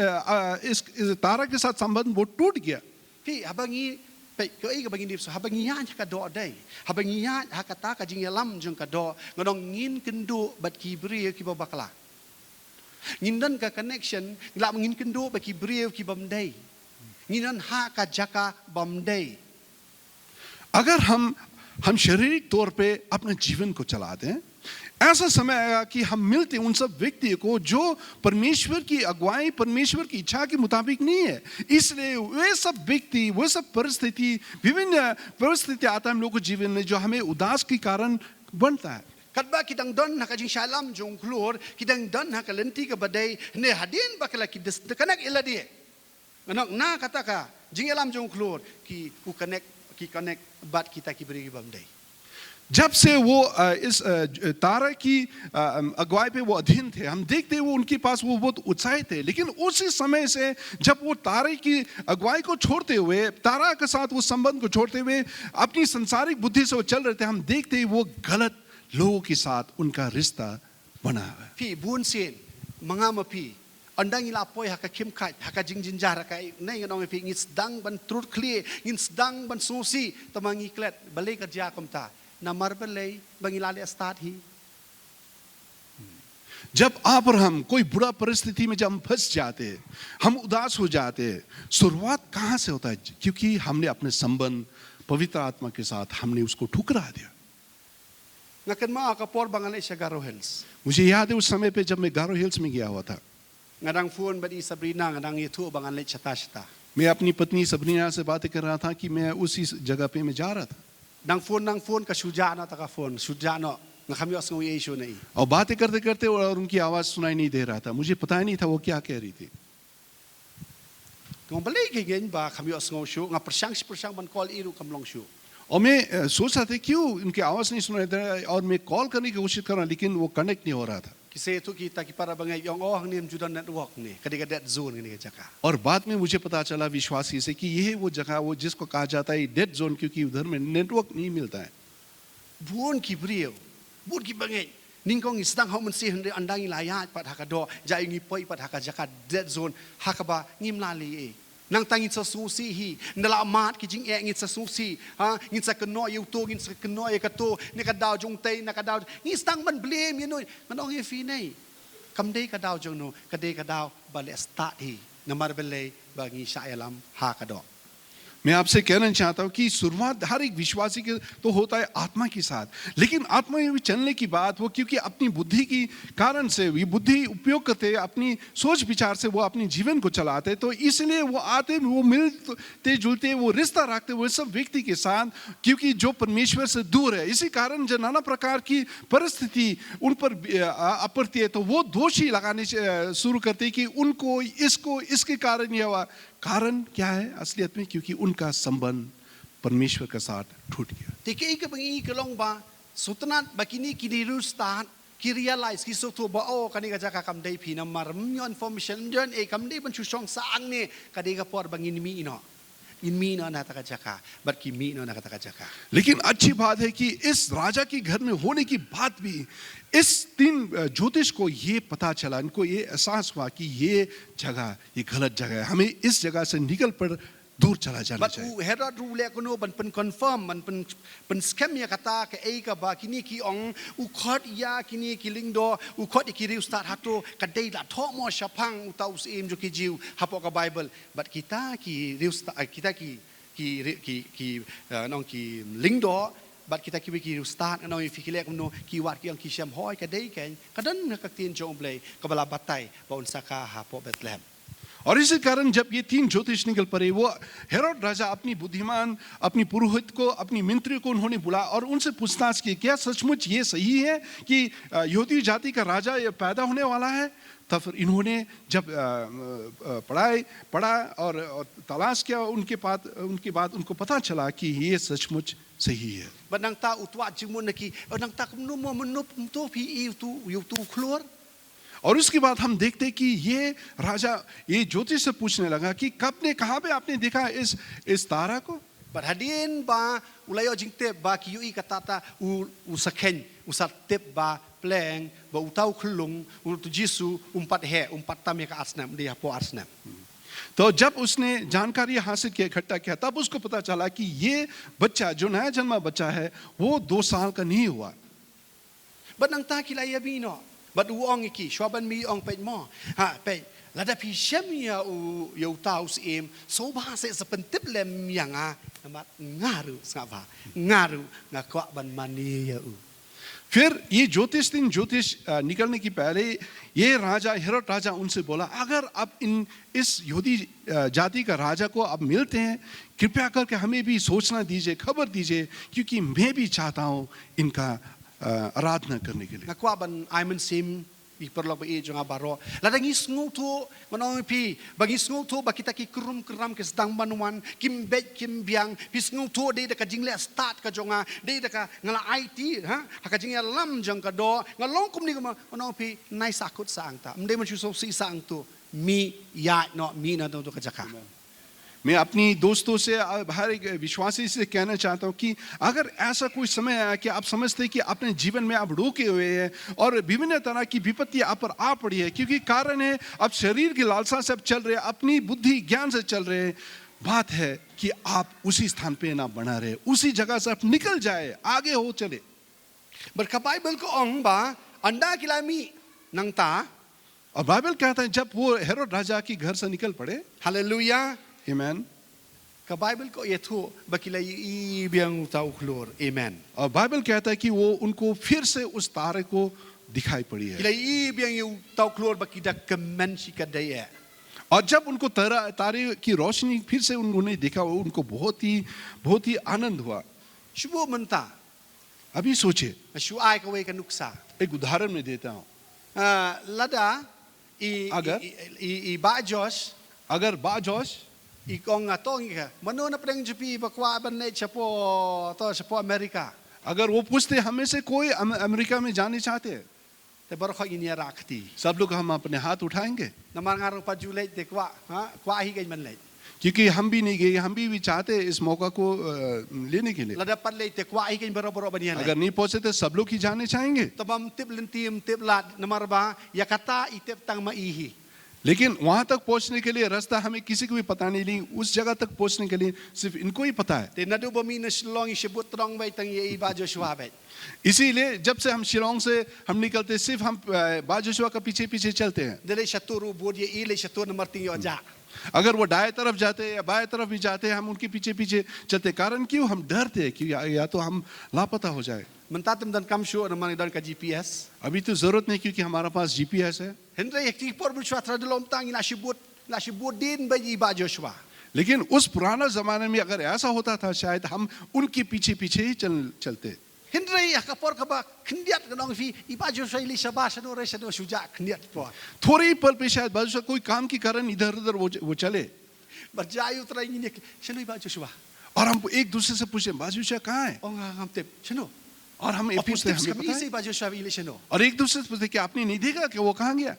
तारा के साथ संबंध वो टूट गया। Pi habangi pe ko i ka bangin dip so habangi yan ka do dai. Habangi yan hakata ka jing yalam jung ka do ngadong ngin kendu bat ki bri ki babakla. Ngindan ka connection la ngin kendu bat ki bri ki bamdai. Nginan ha ka jaka bamdai. अगर हम शारीरिक तौर पे अपने जीवन को चलाते हैं ऐसा समय आएगा कि हम मिलते उन सब व्यक्ति को जो परमेश्वर की अगुवाई परमेश्वर की इच्छा के मुताबिक नहीं है। इसलिए वे सब व्यक्ति वो सब परिस्थिति विभिन्न परिस्थिति आता है हम लोगों के जीवन में जो हमें उदास के कारण बनता है। Kadba kitang don haka jing shalam jong klur kitang don haka lenti ka badai ne hadin bakala ki disconnect ila die. Nganong na kata ka jing yalam jong klur ki ku connect bat kita ki beri bamdai. जब से वो इस तारा की अगुवाई पे वो अधीन थे हम देखते हैं वो उनके पास वो बहुत उत्साहित थे, लेकिन उसी समय से जब वो तारे की अगुवाई को छोड़ते हुए तारा के साथ वो संबंध को छोड़ते हुए अपनी संसारिक बुद्धि से वो चल रहे थे हम देखते हैं वो गलत लोगों के साथ उनका रिश्ता बना हुआ है। Pi bun sin mangama pi andang ila poi haka kim khat haka jing jinjar haka nei nganong pi ngis dang ban trut clear ngis dang ban susi tamangi klet balai kerja komta namar balai bangilale start hi। जब आप और हम कोई बुरा परिस्थिति में जब हम फंस जाते हैं हम उदास हो जाते हैं शुरुआत कहाँ से होता है क्योंकि हमने अपने संबंध पवित्र आत्मा के साथ हमने उसको ठुकरा दिया। Ngakan ma ka por bangalai sa Garo Hills. मुझे याद है उस समय पे जब मैं गारो हिल्स में गया हुआ था Ngadang phone badi Sabrina ngadang itu bangalai chata. मैं अपनी पत्नी सबरीना से बातें कर रहा था कि मैं उसी जगह पे मैं जा रहा था Nang phone ka suja na taka phone suja no ngakami os ngui issue nei. और बातें करते करते और उनकी आवाज सुनाई नहीं दे रहा था, मुझे पता ही नहीं था वो क्या कह रही थी। Ngong balai ki gen ba kami os ngau shu nga persang ban call iru kamlong shu. और मैं सोच रहा था क्यों उनकी आवाज नहीं सुनाई दे रहा है और मैं कॉल करने की कोशिश कर रहा लेकिन वो कनेक्ट नहीं हो रहा था। Kise tu kita ki para bangai yong oh nim judan network ni kadika dead zone ni jaka. और बाद में मुझे पता चला विश्वासी से कि यह वो जगह वो जिसको कहा जाता है डेड जोन क्योंकि उधर में नेटवर्क नहीं मिलता है। Buon ki brio buon ki bangai ningkong isdang hau mensi hende andang ilaya pat hakado jai ngi poi pat haka jaka dead zone hakaba ngim lali e. Nang tangin sa susi hi ndala mat ki jing e ngin sa susi ha ngin sa keno yu to ngin sa keno e kato ni ka daw jong tay na ka daw ngin stang man blame yun manong e fi nei kam dei ka daw jong no ka dei ka daw bale sta hi namar bele ba ngi sha elam ha ka do। मैं आपसे कहना चाहता हूं कि शुरुआत हर एक विश्वासी के तो होता है आत्मा के साथ, लेकिन आत्मा में भी चलने की बात वो क्योंकि अपनी बुद्धि की कारण से ये बुद्धि उपयोग करते, अपनी सोच विचार से वो अपने जीवन को चलाते, तो इसलिए वो आते, वो मिलते जुलते, वो रिश्ता रखते वो सब व्यक्ति के साथ, क्योंकि जो परमेश्वर से दूर है। इसी कारण जो नाना प्रकार की परिस्थिति उन पर अपड़ती है, तो वो दोषी लगाने शुरू करते कि उनको इसको इसके कारण यह हुआ। कारण क्या है असलियत में? क्योंकि उनका संबंध परमेश्वर के साथ टूट गया। Tiki ika bangi ika long ba sutanat bakini kini rustan ki realize ki so to ba o kani ka jaka kam dei phina maram yon information yon e kam dei ban chu song sang ne kadi ka por bangin mi ino in mi no na ta ka jaka but ki mi no na ta ka jaka. लेकिन अच्छी बात है कि इस राजा के घर में होने की बात भी इस तीन ज्योतिष को ये पता चला, इनको ये एहसास हुआ कि ये जगह ये गलत जगह है, हमें इस जगह से निकल पर दूर चला जाना But चाहिए। u Herod rule ko no ban pen confirm ban pen scam ya kata ke e ka ba kini ki ong u khot ya kini ki lingdo u khot ki riu start hato ka dei la tho mo shapang u tau sim jo ki jiu hapo ka Bible but kita ki riu kita ki nong ki lingdo but kita ki start no if ki lek no ki wat ki ang ki sham hoi ka dei ken ka dan ka tin jong blai ka bala batai ba un saka hapo Bethlehem. और इसी कारण जब ये तीन ज्योतिष निकल पड़े, वो हेरोद राजा अपनी बुद्धिमान अपनी पुरोहित को अपनी मंत्री को उन्होंने बुला और उनसे पूछताछ की, क्या सचमुच ये सही है कि यहूदी जाति का राजा ये पैदा होने वाला है? तब फिर इन्होंने जब पढ़ा और तलाश किया, उनके बाद उनको पता चला कि ये सचमुच सही है। Banang ta utwa jimun naki nang ta kumno mo menup to pi tu klor. और उसके बाद हम देखते कि ये राजा ये ज्योतिष से पूछने लगा कि कब ने कहाँ पे आपने देखा इस तारा को? Hadin ba ulayo jingte ba kiyui katata u sakhen u satep ba pleng ba utau khulung u tu jisu umpat tam ka asnam dia po asnam. तो जब उसने जानकारी हासिल किया, इकट्ठा किया, तब उसको पता चला कि ये बच्चा जो नया जन्मा बच्चा है वो 2 साल का नहीं हुआ। Banang ta kilaya bino but uong iki shwaban mi ong pe mo ha pe lada pi shem ya u yo taus em so ba se sepentip lem yang amat ngaru sapa ngaru ngakwa ban mani ya u. फिर ये ज्योतिष निकलने की पहले ये राजा हेरोद राजा उनसे बोला, अगर आप इस यहूदी जाति का राजा को आप मिलते हैं, कृपया करके हमें भी सोचना दीजिए, खबर दीजिए, क्योंकि मैं भी चाहता हूँ इनका आराधना करने के लिए। Ngakwa ban aiman sim iperlo ba e jonga baro lada ngi sngutu manong pi bagi sngutu ba kita ki kram ke sedang banuan kim bet kim biang pi sngutu de ka jingle start ka jonga de ka ngala IT ha ka jingle lam jong ka do ngalong kum ni ka manong pi nai sakut sa angta mde man chu so si sa angtu mi ya no mi na to ka jaka. मैं अपनी दोस्तों से हर एक विश्वासी से कहना चाहता हूँ कि अगर ऐसा कोई समय आया कि आप समझते हैं कि अपने जीवन में आप रुके हुए हैं और विभिन्न तरह की विपत्ति आप पर आ पड़ी है, क्योंकि कारण है आप शरीर की लालसा से आप चल रहे हैं, अपनी बुद्धि ज्ञान से चल रहे हैं, बात है कि आप उसी स्थान पे ना बना रहे, उसी जगह से आप निकल जाए, आगे हो चले। Berka Bible ko ong ba anda kilami nang ta और बाइबल कहता है जब वो हेरोद राजा के घर से निकल पड़े, hallelujah amen, ka Bible ko yetu bakila i biang tau klor amen. और बाइबल कहता है कि वो उनको फिर से उस तारे को दिखाई पड़ी है। Kila i biang yu tau klor bakida kemen sikadaya. और जब उनको तारे की रोशनी फिर से उन्होंने देखा, उनको बहुत ही आनंद हुआ। Shubo menta अभी सोचे, shu ai ka we ka nuksa. एक उदाहरण मैं देता हूँ। Lada Agar? i ba Josh अगर बाजोश ikong atong ka mano na preng jupi bakwa ban ne chapo Amerika अगर वो पूछते हमें से कोई अमेरिका में जाने चाहते हैं, te bar kho inia rakti सब लोग हम अपने हाथ उठाएंगे, namar ngaro pa julai te kwa ha kwa hi gain man lai क्योंकि हम भी नहीं गए, हम भी चाहते हैं इस मौका को लेने के लिए। lada pat lai te kwa hi gain baro ban अगर नहीं पहुंचे तो सब लोग ही जाने चाहेंगे, tabam tip lentim tip lat namar ba yakata itep tang maihi लेकिन वहां तक पहुंचने के लिए रास्ता हमें किसी को भी पता नहीं, उस जगह तक पहुंचने के लिए सिर्फ इनको ही पता है। te nadu bami na shlong shebut trong bai tang ye ba Joshua bai इसीलिए जब से हम शिलोंग से हम निकलते सिर्फ हम बाजोशुआ का पीछे पीछे चलते हैं, dele shaturu bod ye ile shatur namar ting yo ja अगर वो दाएं तरफ जाते या बाएं तरफ भी जाते हम उनके पीछे पीछे चलते, कारण क्यों? हम डरते हैं कि या तो हम लापता हो जाए। Mentatem dan kam sure naman dan ka GPS. अभी तो जरूरत नहीं क्योंकि हमारा पास जीपीएस है, Henry ekti por bersua tradulom tang ina sibut din bagi ba Joshua. लेकिन उस पुराना जमाने में अगर ऐसा होता था शायद हम उनके पीछे पीछे ही चलते। Henry akapor ka ba kendiat kanong fi iba Joshua ili sabah sano re sano suja kendiat por. थोड़े ही पल पे शायद बाजू से कोई काम के कारण इधर उधर वो चले Berjayu tra ini sano iba Joshua. और हम एक दूसरे से पूछे बाजू से कहाँ है, Oh ngam tip sano. और हम ये पूछते हैं हमें Kami पता si है, iba Joshua ili sano. और एक दूसरे से पूछते कि आपने नहीं देखा कि वो कहाँ गया।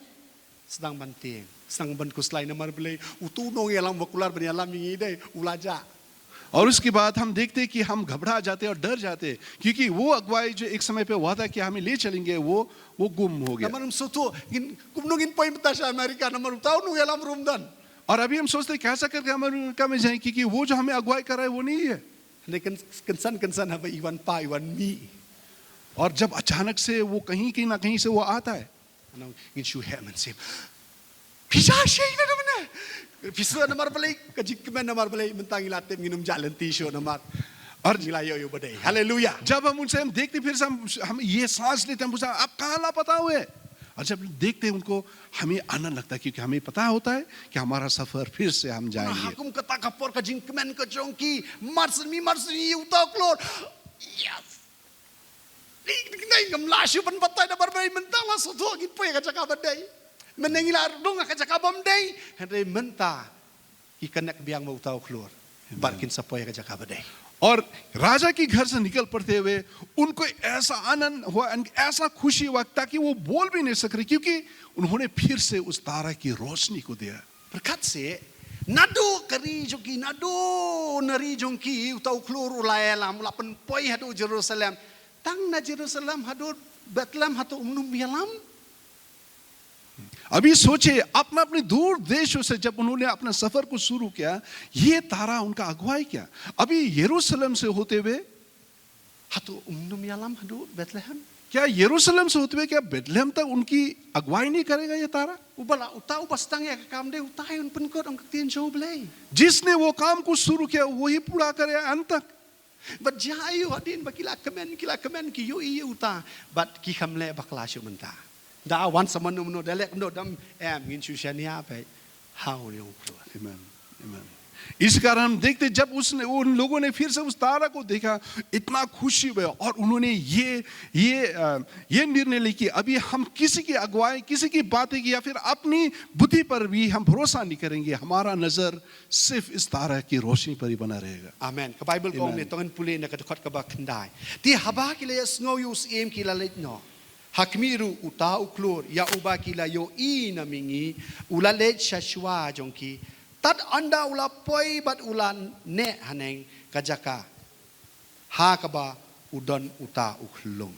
Sedang banting, sedang ban kuslai namar beli utu nong yalang bakular bani alam ini deh ulaja. और उसके बाद हम देखते कि हम घबरा जाते और डर जाते क्योंकि वो अगुवाई जो एक समय पे हुआ था कि हमें ले चलेंगे वो गुम हो गया। Namar sutu gin kumnungin poin betas Amerika namar tahu nong yalam rumdan. और अभी हम सोचते कैसा करके हम अमेरिका में जाएं क्योंकि वो जो हमें अगुवाई कर रहा है वो नहीं है। Ini kensan apa Iwan pa Iwan mi. और जब अचानक से वो कहीं ना कहीं से वो आता है, Anong gin shu hemen sim. Pisa siya ina naman na. Pisa namar balay kajik kemen namar balay mentang ilatim minum jalan tisyo namar. और Nilayo yo badai. Hallelujah. जब हम उनसे हम देखते फिर से हम ये सांस लेते हम पूछते आप कहाँ लापता हुए, और जब देखते हैं उनको हमें आनंद लगता है क्योंकि हमें पता होता है कि हमारा सफर फिर से हम जाएंगे। Hakum kata kapor kajing kemen ke jongki marsen ni utau klor. Yes. Nai ngam lasyu pan patay na barbay mentang la sutu gin poy ka jaka badai. Menengila dong ka jaka bamdai. Henry menta ikanak biang mau utau klor. Barkin sa poy ka jaka badai. और राजा के घर से निकल पड़ते हुए उनको ऐसा आनंद हुआ, ऐसा खुशी हुआ ताकि वो बोल भी नहीं सक रहे क्योंकि उन्होंने फिर से उस तारा की रोशनी को दिया। Berkat se nado kari jongki nado nari jongki utau klor ulai lam lapan poy hadu Jerusalem. Tang na Jerusalem hadu Bethlehem hatu umnum yalam. अभी सोचे अपना अपने दूर देशों से जब उन्होंने अपना सफर को शुरू किया, ये तारा उनका अगुवाई किया। अभी यरूशलेम से होते हुए Hatu umnum yalam hadu Bethlehem. क्या यरूशलेम से होते हुए क्या बेथलेहम तक उनकी अगुवाई नहीं करेगा ये तारा? Ubala utau bastang ya kam de utai un penkot ang kaktian show blay. जिसने वो काम को शुरू किया वही पूरा करे अंत तक। But jayu hadin bakila kemen ki yo iya uta. But ki kamle bakla shu menta. Da wan sama no dalek no dam em ngin shu shania pe. How yo klo. Amen, amen। इस कारण हम देखते जब उन लोगों ने फिर से उस तारा को देखा इतना खुशी हुआ और उन्होंने ये निर्णय लिया कि अभी हम किसी की अगुवाई किसी की बातें की या फिर अपनी बुद्धि पर भी हम भरोसा नहीं करेंगे, हमारा नजर सिर्फ इस तारा की रोशनी पर ही बना रहेगा। Amen. Ka Bible ko ni tongan puli na kadukot ka ba kendai. Ti haba kila sngo yus em kila let no. Hakmiru uta uklur ya uba kila yo I na mingi ulalet shashwa jongki. Tad anda ula poi bat ulan ne haneng kajaka. Ha kaba udon uta uklung.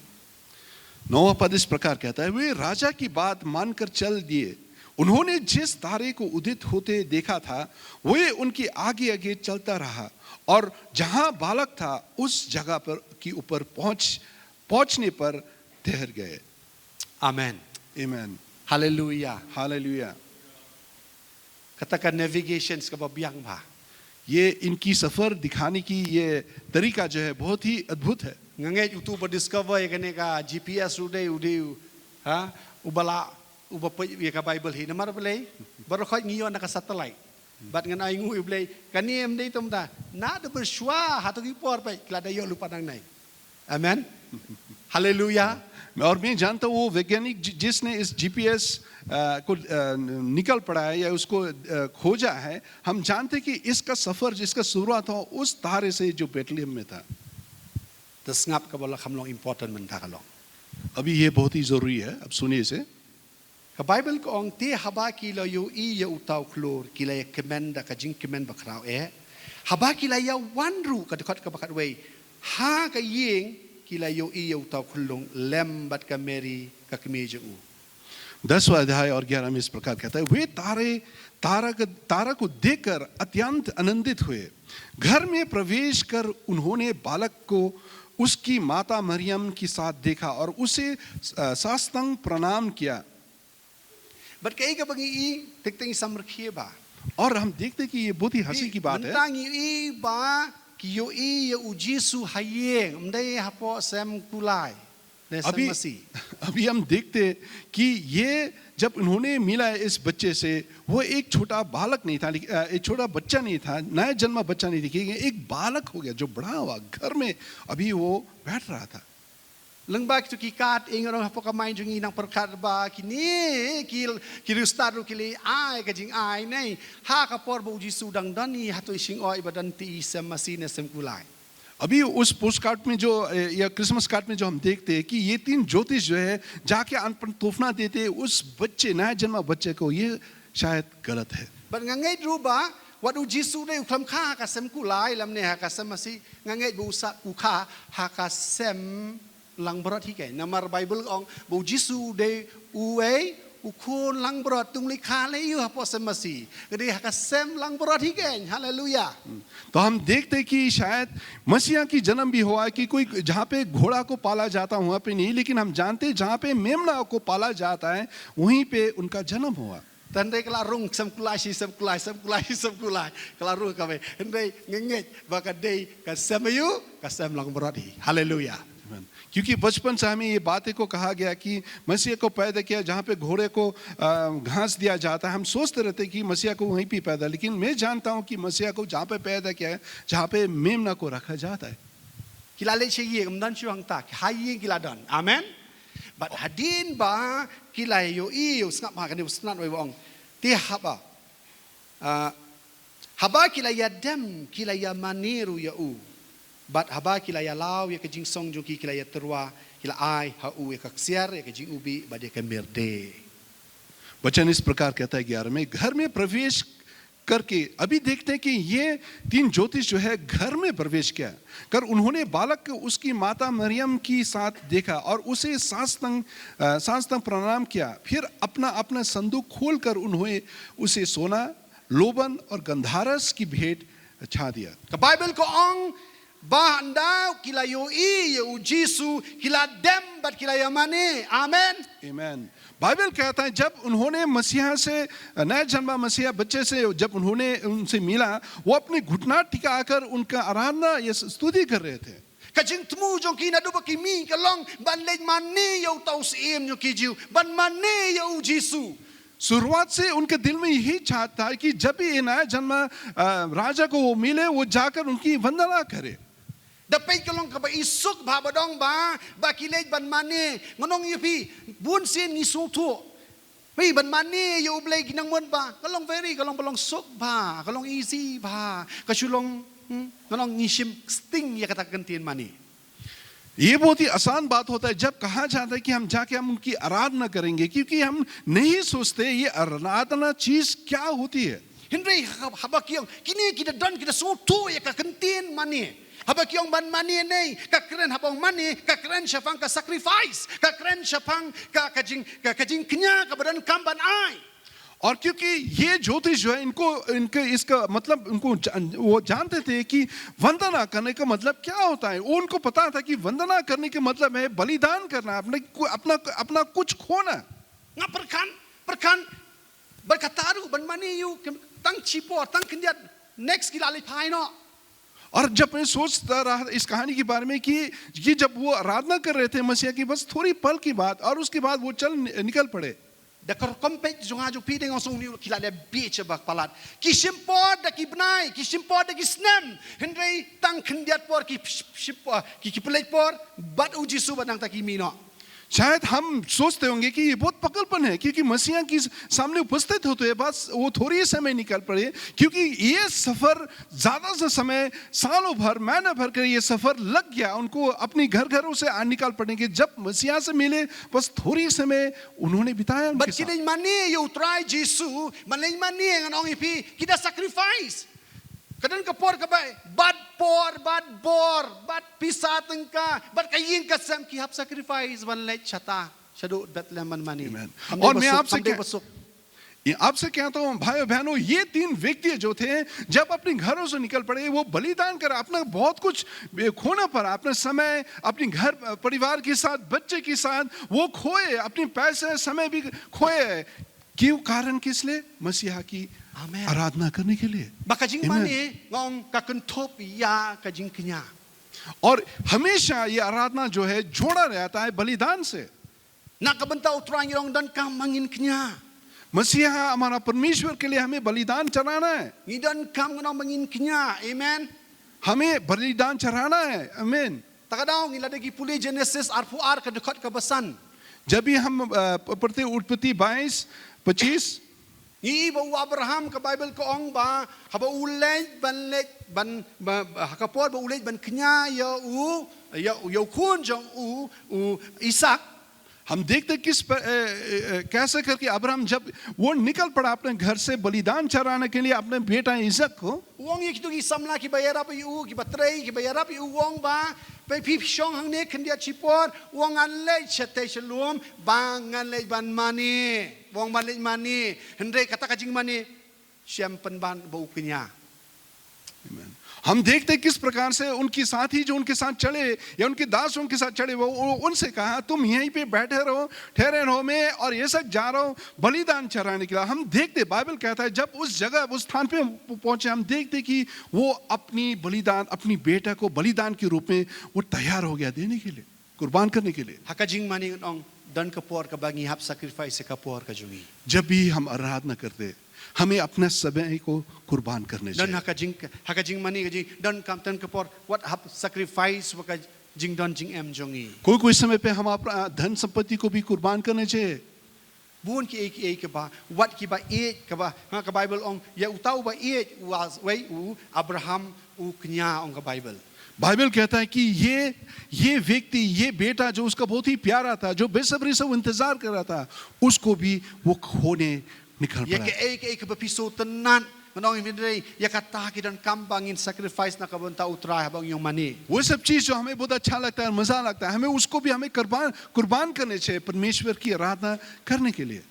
9वां पद इस प्रकार कहता है, वे राजा की बात मानकर चल दिए। उन्होंने जिस तारे को उदित होते देखा था वे उनकी आगे आगे चलता रहा और जहां बालक था उस जगह पर की ऊपर पहुंचने पर ठहर गए। Amen. आमीन, Hallelujah. Hallelujah. Katakan navigations ka ba biyang ba. ये इनकी सफर दिखाने की ये तरीका जो है बहुत ही अद्भुत है। Ngangay YouTube discover ya kane ka GPS uday ha ubala uba ya ka Bible hi namar balay baro khoy ngiyon naka satellite bat ngan ay ngu iblay kaniem day tumda na da berswa hatu ki por pa klada yo lupa nang nai. Amen. Hallelujah. और मैं जानता हूँ वो वैज्ञानिक जिसने इस GPS को निकल पड़ा है या उसको खोजा है, हम जानते कि इसका सफर जिसका शुरुआत हो उस तारे से जो बेथलेहम में था। Tas ngap ka bala kamlong important man ta kalong. अभी ये बहुत ही जरूरी है, अब सुनिए इसे। Ka Bible ko ang ti haba kila yo I ya utaw klor kila ya kemenda ka jing kemen bakraw haba kila ya wanru ka dekot ka bakat way ha ka ying kila yo I ya utaw klong lembat ka meri ka kemeja u. 10वां अध्याय और 11 में इस प्रकार कहता है, वे तारा को देखकर अत्यंत आनंदित हुए। घर में प्रवेश कर उन्होंने बालक को उसकी माता मरियम के साथ देखा और उसे साष्टांग प्रणाम किया। But kay ka bagi I tikting samrkhiye ba. और हम देखते कि ये बहुत ही हंसी की बात है। Mentang i ba ki yo i ya ujisu hayeng mdai hapo sem kulai. Ne अभी masi. अभी हम देखते कि ये जब उन्होंने मिला इस बच्चे से, वो एक छोटा बालक नहीं था, एक छोटा बच्चा नहीं था, नया जन्मा बच्चा नहीं देखिए, एक बालक हो गया जो बड़ा हुआ घर में अभी वो बैठ रहा था। Lengbak tu kikat ingro hapo kamay jungi nang perkat ba kini kiri ustaru kili ai ka jing ai nei ha ka por bo ujisu dang dani hato ising oi badan ti sem masi ne sem kulai. अभी उस post card में जो या Christmas card में जो हम देखते हैं कि ये 3 ज्योतिष जो है जाके अनपन तोहफा देते उस बच्चे, नया जन्मा बच्चे को, ये शायद गलत है। Ban ngangai ruba wat ujisu dei uklam kha ka sem kulai lam ne ha ka sem masi ngangai bu sa ukha ha ka sem lang berat hi kai namar bible ong bu jisu dei uei ukun lang berat tung li kha le yu hapo sem masi gede ha ka sem lang berat hi kai haleluya. तो हम देखते हैं कि शायद मसीहा की जन्म भी हुआ कि कोई जहाँ पे घोड़ा को पाला जाता वहाँ पे नहीं, लेकिन हम जानते हैं जहाँ पे मेमना को पाला जाता है वहीं पे उनका जन्म हुआ। Tandai kala rung sem kulai si sem kulai sem kulai si sem kulai kala rung ka be hendai ngenget ba ka dei ka sem yu ka sem lang berat hi haleluya. क्योंकि बचपन से हमें ये बातें को कहा गया कि मसीह को पैदा किया जहाँ पे घोड़े को घास दिया जाता है। हम सोचते रहते कि मसीह को वहीं पे पैदा, लेकिन मैं जानता हूँ कि मसीह को जहाँ पे पैदा किया है, जहाँ पे मेमना को रखा जाता है। Kila le che ye ngam chu hang tak hai kila dan amen. But hadin ba kila yo I yo snap ma kan ni snap oi wong ti haba haba kila ya dem kila ya maniru ya u. But haba kila ya lau ya kajing song jo ki kila ya terwa kila ai ha u ya kaksiar ya kajing ubi ba de kan merde. वचन इस प्रकार कहता है 11 में, घर में प्रवेश करके अभी देखते हैं कि ये 3 ज्योतिष जो है घर में प्रवेश किया कर उन्होंने बालक को उसकी माता मरियम की साथ देखा और उसे साष्टांग प्रणाम किया। फिर अपना अपना संदूक खोलकर उन्होंने उसे सोना, लोबन और गंधारस की भेंट छा दिया। Ka Bible ko ong ba andau kila yo I ya ujisu kila dem bat kila ya mane amen. आमीन। बाइबल कहता है जब उन्होंने मसीहा से, नया जन्मा मसीहा बच्चे से जब उन्होंने उनसे मिला, वो अपने घुटना टिकाकर उनका आराधना या स्तुति कर रहे थे। Kajing temu jong ki nadu ba ki mi ka long ban le mane yo tau sim jo ki jiu ban mane yo ujisu. शुरुआत से उनके दिल में यही चाहता था कि जब भी ये नया जन्मा राजा को वो मिले, वो जाकर उनकी वंदना करे। Dapat kalong ka ba isuk ba badong ba kilej ban mane ngonong yu pi bun sin ni sutu. Pi ban mane yu blay ginang mon ba kalong very kalong balong sok ba kalong easy ba kasulong kalong ngishim sting ya kata gantian mane. ये बहुत ही आसान बात होता है जब कहा जाता है कि हम जाके हम उनकी आराधना करेंगे, क्योंकि हम नहीं सोचते ये आराधना चीज क्या होती है। Henry habakyong kini kita don kita sutu ya ka gantian mane. Habakyong ban mani nei ka kren habong mani ka kren syafang ka sacrifice ka kren syafang ka kajing kenya ka badan kamban ai. और क्योंकि ये ज्योतिष जो है इनके इसका मतलब उनको वो जानते थे कि वंदना करने का मतलब क्या होता है। वो उनको पता था कि वंदना करने के मतलब है बलिदान करना, अपना कुछ खोना। Nga perkan berkataru ban mani yu tang cipo tang kendiat next kila lipai no. और जब मैं सोचता रहा इस कहानी के बारे में कि जब वो आराधना कर रहे थे मसीहा की, बस थोड़ी पल की बात और उसके बाद वो निकल पड़े। Da kompet jonga jo pi dengan song ni kila le beach bak palat. Ki simpod da ki bnai, ki simpod da ki snem. Hendrei tang kendiat por ki simpod ki pelet por bat uji su badang ta ki mino. शायद हम सोचते होंगे कि ये बहुत पकड़पन है, क्योंकि मसीहा की सामने उपस्थित होते हैं बस वो थोड़ी समय निकल पड़े, क्योंकि ये सफर ज्यादा से समय सालों भर महीना भर कर ये सफर लग गया उनको अपनी घरों से निकाल पड़ने के। जब मसीहा से मिले बस थोड़ी समय उन्होंने बिताया उनके साथ। But mani you try Jesu, manay mani ang anong ipi kita sacrifice. Kadang kapor ka ba? Bad bor, bad pisateng ka, bad kayin ka sam ki hap sacrifice one let chata. Shado Bethlehem man mani. और मैं आपसे कहता हूँ भाइयों बहनों, ये 3 व्यक्ति जो थे जब अपने घरों से निकल पड़े, वो बलिदान कर अपना बहुत कुछ खोना पड़ा, अपना समय, अपने घर परिवार के साथ, बच्चे के साथ वो खोए, अपने पैसे समय भी खोए। क्यों? कारण किस लिए? मसीहा की Amen. आराधना करने के लिए। Baka jing Amen. mani ngong kakuntop ya ka jing kenya. और हमेशा ये आराधना जो है जोड़ा रहता है बलिदान से। Nak kabenta utrang yong dan kam mangin kenya. मसीहा हमारा परमेश्वर के लिए हमें बलिदान चढ़ाना है, Ngidan kam ngong mangin kenya. Amen. हमें बलिदान चढ़ाना है। आमीन। Takadaw ngilada gi puli Genesis arpuar ka dekat ka basan. जब भी हम पढ़ते उत्पत्ति 22-25, Ni ba Abraham ka Bible ko ong ba haba ulej ban lej ban hakapor ba ulej ban kenya ya kun jong u Isaac. हम देखते कैसे करके Abraham जब वो निकल पड़ा अपने घर से बलिदान चढ़ाने के लिए अपने बेटा इसक को, Uang iki tu gi samla ki bayar apa yu ki batrei ki bayar apa uang ba pe pi shong hang ne khen dia chipor uang an le chete shalom bang an le ban mani uang ban le mani hendre kata ka jing mani syam pen ban bau kenya. हम देखते किस प्रकार से उनके साथी जो उनके साथ चले या उनके दास उनके साथ चढ़े, वो उनसे कहा तुम यहीं पे बैठे रहो, ठहरे रहो, मैं और ये सब जा रहा हूँ बलिदान चढ़ाने के लिए। हम देखते बाइबल कहता है जब उस जगह उस स्थान पे पहुंचे हम देखते कि वो अपनी बलिदान अपनी बेटा को बलिदान के रूप में वो तैयार हो गया देने के लिए, कुर्बान करने के लिए। Haka jing mani ong dan kapor ka bangi hap sacrifice ka por ka jungi. जब भी हम आराधना करते हमें अपना समय को कुर्बान करने Dan चाहिए। haka jing mani ka jing dan kam tan kapor what hap sacrifice wa ka jing don jing em jongi. कोई कोई समय पे हम अपना धन संपत्ति को भी कुर्बान करने चाहिए। Buon ki e ka ba what ki ba e ka ba ha ka Bible ong ya utau ba e was wei u Abraham u kenya ong ka Bible. Bible कहता है कि ये व्यक्ति ये बेटा जो उसका बहुत ही प्यारा था, जो बेसब्री से वो इंतजार कर रहा था, उसको भी वो खोने निकल Ya पड़ा। ke e ka ba piso tenan manong hindrei ya kata ki dan kam bangin sacrifice na ka bonta utrai habang yung mani. वो सब चीज जो हमें बहुत अच्छा लगता है, मजा लगता है, हमें उसको भी हमें कुर्बान करने चाहिए परमेश्वर की आराधना करने के लिए।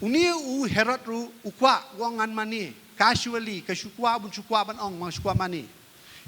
Uni u Herod ru ukwa wongan mani casually ka shukwa bun shukwa ban ong mang shukwa mani.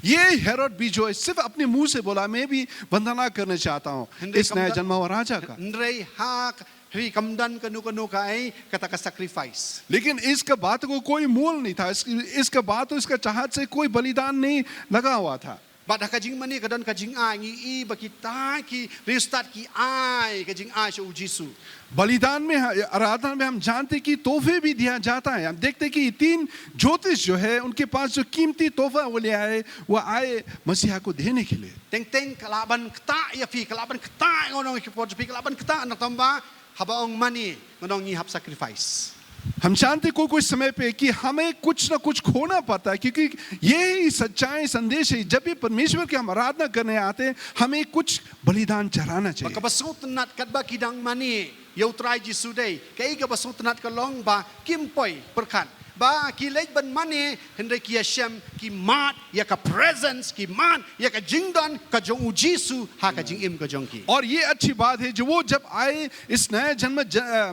ये हेरोड भी जो है सिर्फ अपने मुंह से बोला मैं भी वंदना करने चाहता हूँ इस नए जन्मा हुआ राजा का, Ndrei ha ri kamdan kanu ka ai kata ka sacrifice. लेकिन इसका बात को कोई मोल नहीं था, इसका बात तो इसका चाहत से कोई बलिदान नहीं लगा हुआ था। Ba da ka jing mani ka dan ka jing ai ngi i ba ki ta ki restart ki ai ka jing ai shu Jisu. बलिदान में आराधना में हम जानते कि तोहफे भी दिया जाता है। हम देखते कि तीन ज्योतिष जो है उनके पास जो कीमती तोहफा वो ले आए, वो आए मसीहा को देने के लिए। Teng teng kalaban kta ya fi kalaban kta ngonong ki pot fi kalaban kta na tamba haba ong mani ngonong ni hap sacrifice. हम जानते कोई कोई समय पे कि हमें कुछ ना कुछ खोना पड़ता है, क्योंकि यही सच्चाई संदेश है। जब भी परमेश्वर की हम आराधना करने आते हैं हमें कुछ बलिदान चढ़ाना चाहिए। Makabasut nat kat ba kidang mani ya utrai Jisu dei kai ka basut nat ka long ba kim poi perkan ba ki lej ban mani hendre ki Hashem ki mat ya ka presence ki man ya ka jingdon ka jong Jisu ha ka jing im ka jong ki. और ये अच्छी बात है जो वो जब आए इस नए जन्म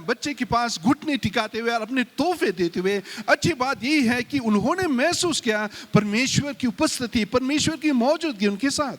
बच्चे के पास घुटने टिकाते हुए और अपने तोहफे देते हुए, अच्छी बात यही है कि उन्होंने महसूस किया परमेश्वर की उपस्थिति, परमेश्वर की मौजूदगी उनके साथ।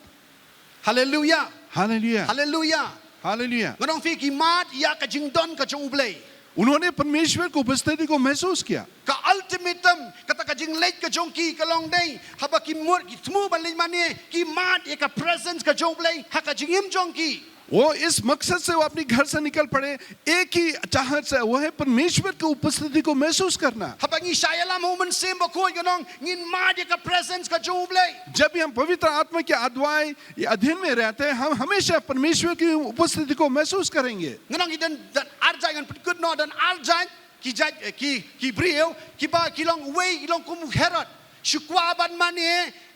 Hallelujah. Hallelujah, Hallelujah. Hallelujah. Ngonong fi ki mat ya ka jingdon ka jong ublei. उन्होंने परमेश्वर को उपस्थिति को महसूस किया। Ka ultimatum kata ka jing lej ka jong ki ka long dei haba ki mur ki tmu ban lej mani ki mat ya ka presence ka jong ublei ha ka jing im jong ki. वो इस मकसद से वो अपने घर से निकल पड़े, एक ही चाहत से वो है परमेश्वर की उपस्थिति को महसूस करना। Habang Isaiah lam human sim bakoy ganong ngin ma di ka presence ka jublay. जब भी हम पवित्र आत्मा के अगुवाई या अधीन में रहते हैं हम हमेशा परमेश्वर की उपस्थिति को महसूस करेंगे। Ganong idan dan arjay ngan good no dan arjay ki jaj ki brio ki ba ki long way ilong kum Herod. Shukwa ban mani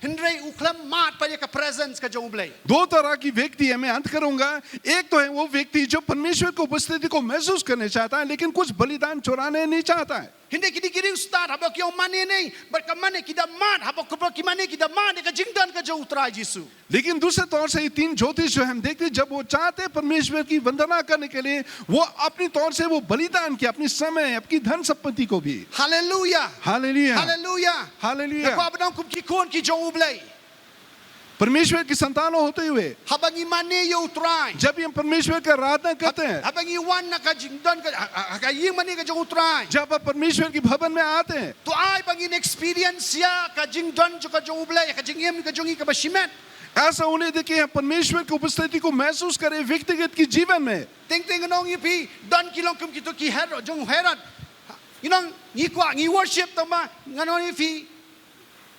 hindrei uklam mat pa ka presence ka jublay. दो तरह की व्यक्ति है, मैं अंत करूंगा। एक तो है वो व्यक्ति जो परमेश्वर की उपस्थिति को महसूस करने चाहता है लेकिन कुछ बलिदान चुराने नहीं चाहता है। Hindi kini kiri start habak yung mani nei berkamane kita mat habak ko ki mani kita mat ka jingdan ka jo utrai Jisu. लेकिन दूसरे तौर से ये तीन ज्योतिष जो हम देखते हैं जब वो चाहते हैं परमेश्वर की वंदना करने के लिए वो अपनी तौर से वो बलिदान किया, अपनी समय अपनी धन संपत्ति को भी। Hallelujah. Hallelujah, Hallelujah. Hallelujah. Ako abang kum ki kon ki jo ublay. परमेश्वर की संतान होते हुए habang imani yu utray. जब हम परमेश्वर का आराधना करते हैं, Habang iwan na kajingdon ka yung mani ka jong utray. जब आप परमेश्वर की भवन में आते हैं, To ay bangin experience ya kajingdon jo ka jong ublay ka jingim ka jong ikabashimet. ऐसा होने दे कि हम परमेश्वर की उपस्थिति को महसूस करें व्यक्तिगत की जीवन में। Ting nong ipi don kilong kum kito ki hero jong herat. Inong ngi kwa ngi worship tama nganon ipi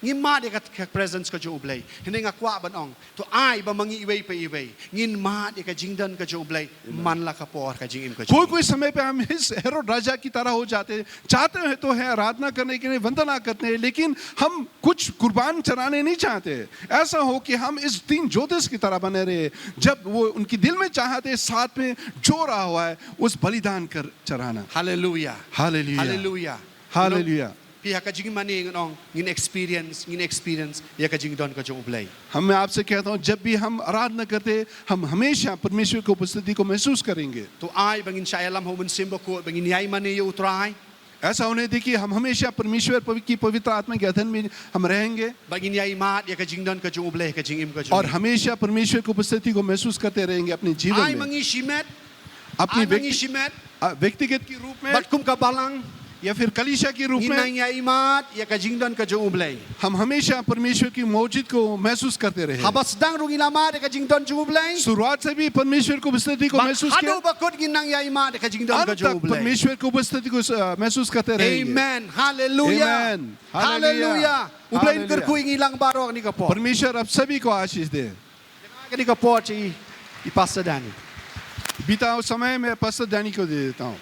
ngi ma de ka presence ka jong ublay. Hindi nga kwa banong. To ay ba mangi iway pa iway. Ngin ma de ka jingdon ka jong ublay man la ka por ka jingim ka कोई jong. कोई समय पे हम इस हेरोद राजा की तरह हो जाते हैं, चाहते हैं तो है आराधना करने के लिए, वंदना करते हैं, लेकिन हम कुछ कुर्बान चढ़ाने नहीं चाहते। ऐसा हो कि हम इस तीन ज्योतिष की तरह बने रहे, जब वो उनकी दिल में चाहते साथ में जो रहा हुआ है उस बलिदान कर चढ़ाना। Hallelujah. Hallelujah, Hallelujah. Hallelujah. Pihak ka jing mani nong ngin experience ya ka jing don ka jong ublay. मैं आपसे कहता हूँ जब भी हम आराधना करते, हम हमेशा परमेश्वर की उपस्थिति को महसूस करेंगे। To ay bangin siya alam ho man simbo ko bangin yay mani yu utray. ऐसा होने दे कि हम हमेशा परमेश्वर की पवित्र आत्मा के अधीन में हम रहेंगे Bangin yay mat ya ka jing don ka jong ublay ka jing im ka और jong. हमेशा परमेश्वर की उपस्थिति को महसूस करते रहेंगे अपने Ay जीवन में, mangi shimet. अपनी Ay mangi shimet. व्यक्तिगत के रूप में Bat kum ka balang. या फिर कलीसिया के रूप में। Nginang yay mat ya ka jing don ka jong ublay. हम हमेशा परमेश्वर की मौजूद को महसूस करते रहे। Habas dang rung ilamat ya ka jing don jong ublay. शुरुआत से भी परमेश्वर की उपस्थिति को महसूस किया, Hado bakot ginang yay mat ya ka jing don ka अंत jong तक ublay. परमेश्वर की उपस्थिति को महसूस करते रहेंगे। Amen. Hallelujah. Amen. Hallelujah. Ublayin Hallelujah. kerku ilang barok ni ka po. परमेश्वर आप सभी को आशीष दे। Ka ni ka po chi ipasadani. बीता हुआ समय मैं पास्टर डैनी को दे देता हूँ।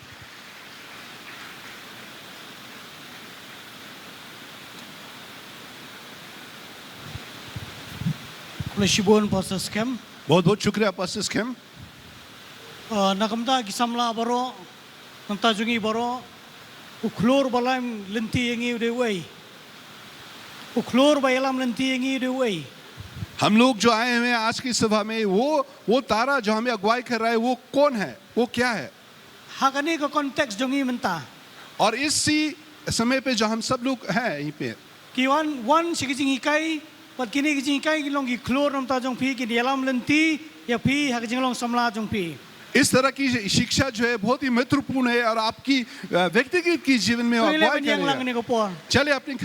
Kulishibon Pastor Scam. बहुत बहुत शुक्रिया pastor scam. Nakamta kisamla baro, namta jungi baro, uklor balam lenti yangi deway. Uklor bayalam lenti yangi deway. हम लोग जो आए हुए हैं आज की सभा में, वो तारा जो हमें अगुवाई कर रहा है वो कौन है, वो क्या है, Hakani ka context jungi menta. और इसी समय पे जो हम सब लोग हैं यहीं पे, Ki wan sikijing ikai, pat kini kijing ikai kilong ki klor namta jong pi ki dialam lenti ya pi hakijing long samla jong pi. इस तरह की शिक्षा जो है बहुत ही महत्वपूर्ण है और आपकी व्यक्तिगत की जीवन में Kung अगुवाई ilan yang lang करेगा। ni ko po. चलिए अपनी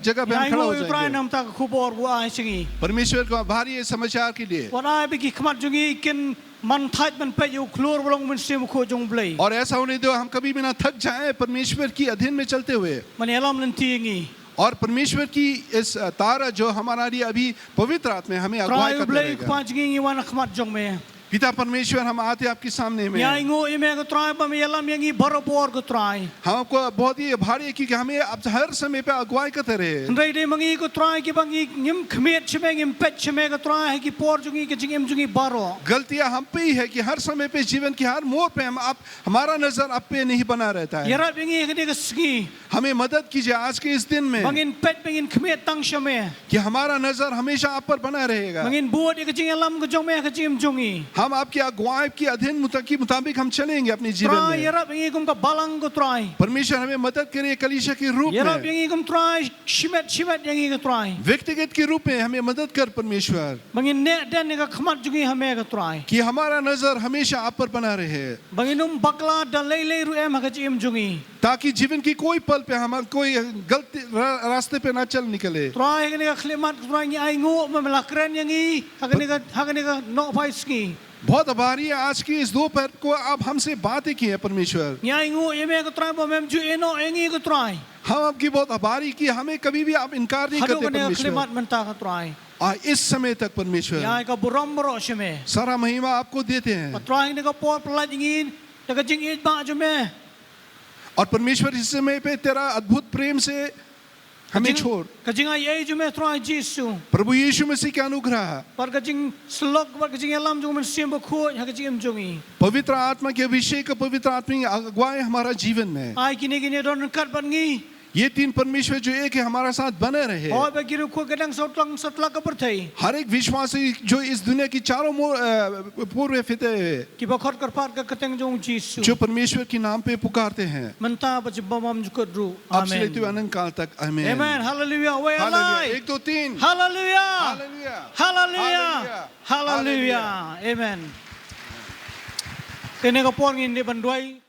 जगह पे हम Yang खड़ा हो mo utray जाएंगे। namta ka kubor wa ay singi. परमेश्वर को आभारी है समाचार के लिए। Wan ay bigi khamat jungi kin man thaj man pet yu klor balong mun sim ko jong blay. और ऐसा होने दो हम कभी भी ना थक जाएं परमेश्वर की अधीन में चलते हुए, Man alam lenti yangi. और परमेश्वर की इस तारा जो हमारा लिए अभी पवित्र आत्मा हमें अगुवाई Try करता blay रहेगा। kwan jingi wan khamat jong me. पिता परमेश्वर हम आते आपके सामने में, Ya ingo ime ko try pa me alam yangi barobor ko try. हमको बहुत ही भारी है क्योंकि हमें अब हर समय पे अगुवाई करते रहे। Ndai de mangi ko try ki bangi ngim khmet chme ngim pet chme ko try ki por jungi ke jingim jungi baro. गलतियां हम पे ही है कि हर समय पे जीवन की हर मोड़ पे हम आप हमारा नजर आप पे नहीं बना रहता है। Yara bingi ke de ski. हमें मदद कीजिए आज के इस दिन में Bangin pet bangin khmet tang shme. कि हमारा नजर हमेशा आप पर बना रहेगा। Bangin buat ke jing alam ko jong me ke jingim jungi. हम आपकी अगुवाई की अधीन के मुताबिक हम चलेंगे अपने जीवन Try में। yara bingi kum ka balang ko try. परमेश्वर हमें मदद करे कलीसिया के रूप Yara में, bingi kum try shimet yangi ko try. व्यक्तिगत के रूप में हमें मदद कर परमेश्वर, Bangin ne den ne ka khmat jungi hame ko try. कि हमारा नजर हमेशा आप पर बना रहे, Banginum bakla dalay ru em ka jingim jungi. ताकि जीवन की कोई पल पे हम कोई गलत रास्ते पे ना चल निकले। Try ke ne ka khlemat try ngi ai ngo melakren yangi hakane ka no vai ski. बहुत आभारी है आज की इस दोपहर को आप हमसे बातें की है परमेश्वर। Ngi ai ngo eme ko try ba mem ju eno engi ko try. हम आपकी बहुत आभारी कि हमें कभी भी आप इनकार नहीं Hado करते ke ne ka परमेश्वर। khlemat menta ka try. इस समय तक परमेश्वर Ya ka buram bro shme. सारा महिमा आपको देते हैं, Pa try ne ka por pla jingin ta ka jing it ba ju me. और परमेश्वर इस समय पे तेरा अद्भुत प्रेम से हमें छोड़ Ka jing ai ai ju me try jisu. प्रभु यीशु मसीह के अनुग्रह, Par ka jing slok par ka jing alam ju men sim ba khu ha ka jing jungi. पवित्र आत्मा के अभिषेक, पवित्र आत्मा की अगुवाई हमारा जीवन में, Ai kini kini don kat ban ngi. ये तीन परमेश्वर जो एक है हमारा साथ बने रहे। Oh bagi ruko kadang setelah kepertai. हर एक विश्वासी जो इस दुनिया की चारों पूर्व फिते हैं, Ki bakot karpat ka kateng jong Jisu. जो परमेश्वर के नाम पे पुकारते हैं, Menta bajibamam jukut ru. अब से लेते हुए Amen. अनंत काल तक। आमीन। Amen. Hallelujah. Way hallelujah. alive. 1 2 3 Hallelujah. Hallelujah. Hallelujah. Hallelujah. Amen. Kene ka por ngin di banduai